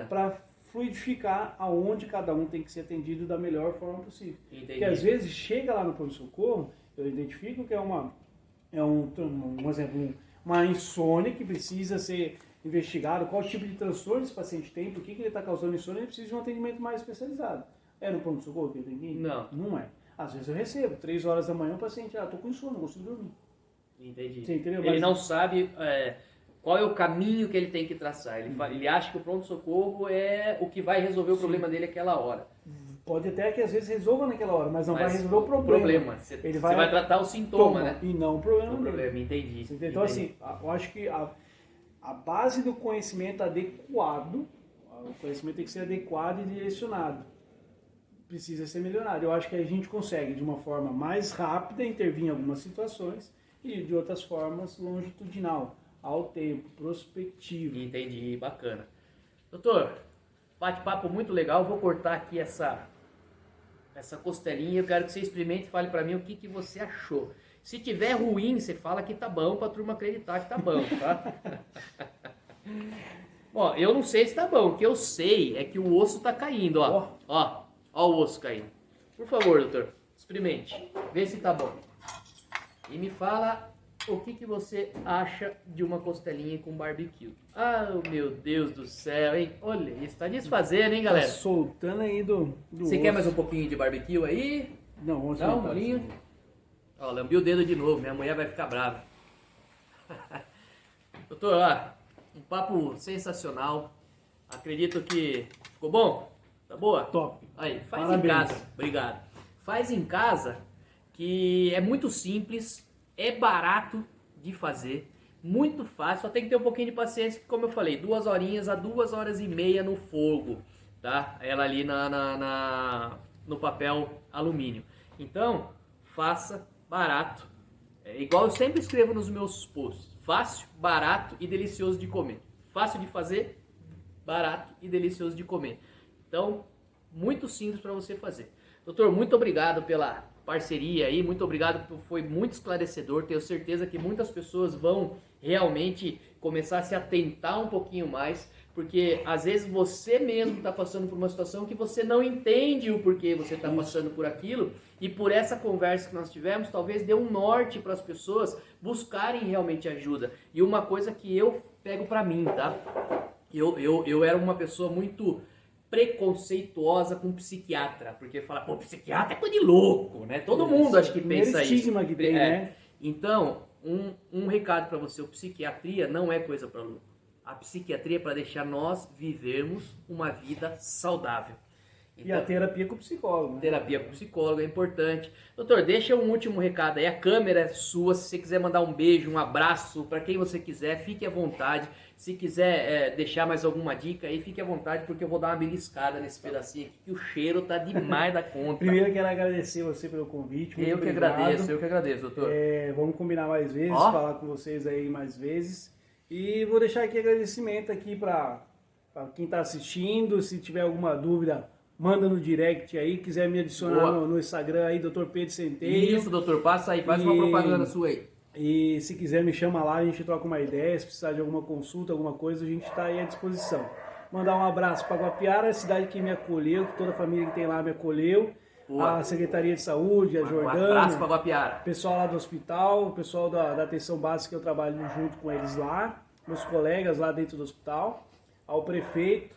para fluidificar aonde cada um tem que ser atendido da melhor forma possível. Entendi. Porque às vezes chega lá no pronto-socorro, eu identifico que um exemplo, uma insônia que precisa ser investigado, qual tipo de transtorno esse paciente tem, por que ele está causando insônia, ele precisa de um atendimento mais especializado. É no pronto-socorro que ele tem que ir? Não. Não é. Às vezes eu recebo, 3 horas da manhã, o paciente, tô com insônia, não consigo dormir. Entendi. Você entendeu? Ele não sabe qual é o caminho que ele tem que traçar. Ele acha que o pronto-socorro é o que vai resolver o problema dele naquela hora. Pode até que às vezes resolva naquela hora, mas não vai resolver o problema. Você vai tratar o sintoma, né? E não o problema dele. Problema, entendi. Então assim, eu acho que a base do conhecimento adequado, o conhecimento tem que ser adequado e direcionado. Precisa ser melhorado. Eu acho que a gente consegue, de uma forma mais rápida, intervir em algumas situações e de outras formas longitudinal, ao tempo, prospectivo. Entendi, bacana. Doutor, bate-papo muito legal. Vou cortar aqui essa costelinha. Eu quero que você experimente e fale pra mim o que você achou. Se tiver ruim, você fala que tá bom pra turma acreditar que tá bom, tá? Ó, eu não sei se tá bom. O que eu sei é que o osso tá caindo, ó. Ó o osso caindo. Por favor, doutor, experimente. Vê se tá bom. E me fala o que você acha de uma costelinha com barbecue. Ah, meu Deus do céu, hein? Olha, isso tá desfazendo, hein, galera? Tá soltando aí do Você osso. quer mais um pouquinho de barbecue aí? Não, vamos Dá um bolinho. Ó, lambi o dedo de novo, minha mulher vai ficar brava. Doutor, ó, um papo sensacional. Acredito que ficou bom? Tá boa? Top. Aí, faz Parabéns. em casa. Obrigado. Faz em casa, que é muito simples, é barato de fazer, muito fácil, só tem que ter um pouquinho de paciência, que como eu falei, 2 horinhas a 2 horas e meia no fogo, tá? Ela ali no papel alumínio. Então, faça barato. É igual eu sempre escrevo nos meus posts. Fácil, barato e delicioso de comer. Fácil de fazer, barato e delicioso de comer. Então, muito simples para você fazer. Doutor, muito obrigado pela parceria aí, muito obrigado, foi muito esclarecedor. Tenho certeza que muitas pessoas vão realmente começar a se atentar um pouquinho mais, porque às vezes você mesmo está passando por uma situação que você não entende o porquê você está passando por aquilo, e por essa conversa que nós tivemos, talvez dê um norte para as pessoas buscarem realmente ajuda. E uma coisa que eu pego para mim, tá? Eu era uma pessoa muito preconceituosa com psiquiatra, porque fala, pô, psiquiatra é coisa de louco, né? Todo mundo acho que pensa isso. Estigma que tem, né? Então, um recado para você, a psiquiatria não é coisa para louco. A psiquiatria é para deixar nós vivermos uma vida saudável. Então, e a terapia com o psicólogo, né? Terapia com o psicólogo é importante. Doutor, deixa um último recado aí, a câmera é sua, se você quiser mandar um beijo, um abraço, para quem você quiser, fique à vontade. Se quiser deixar mais alguma dica aí, fique à vontade, porque eu vou dar uma beliscada nesse pedacinho aqui, que o cheiro tá demais da conta. Primeiro, quero agradecer você pelo convite. Muito eu que agradeço, doutor. Vamos combinar mais vezes, falar com vocês aí mais vezes. E vou deixar aqui agradecimento aqui para quem está assistindo. Se tiver alguma dúvida, manda no direct aí. Quiser me adicionar no Instagram aí, Dr. Pedro Centeio. Isso, doutor, passa aí, faz uma propaganda sua aí. E se quiser me chama lá, a gente troca uma ideia. Se precisar de alguma consulta, alguma coisa, a gente está aí à disposição. Mandar um abraço para Guapiara, a cidade que me acolheu, que toda a família que tem lá me acolheu. A Secretaria de Saúde, a Jordânia. Um abraço para Guapiara. Pessoal lá do hospital, o pessoal da atenção básica, que eu trabalho junto com eles lá. Meus colegas lá dentro do hospital. Ao prefeito.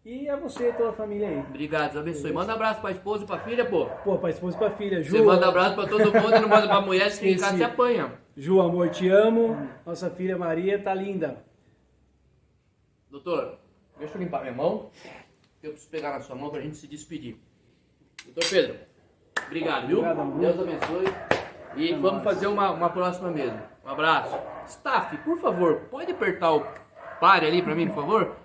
E a você e toda a família aí. Obrigado, Deus abençoe. Manda um abraço pra esposa e pra filha, pô. Pô, pra esposa e pra filha. Ju, você manda um abraço pra todo mundo e não manda pra mulher, se em casa se apanha. Ju, amor, te amo. Nossa filha Maria tá linda. Doutor, deixa eu limpar minha mão. Eu preciso pegar na sua mão pra gente se despedir. Doutor Pedro, obrigado, viu? Obrigado, Deus abençoe. E vamos fazer uma próxima mesmo. Um abraço. Staff, por favor, pode apertar o pare ali pra mim, por favor?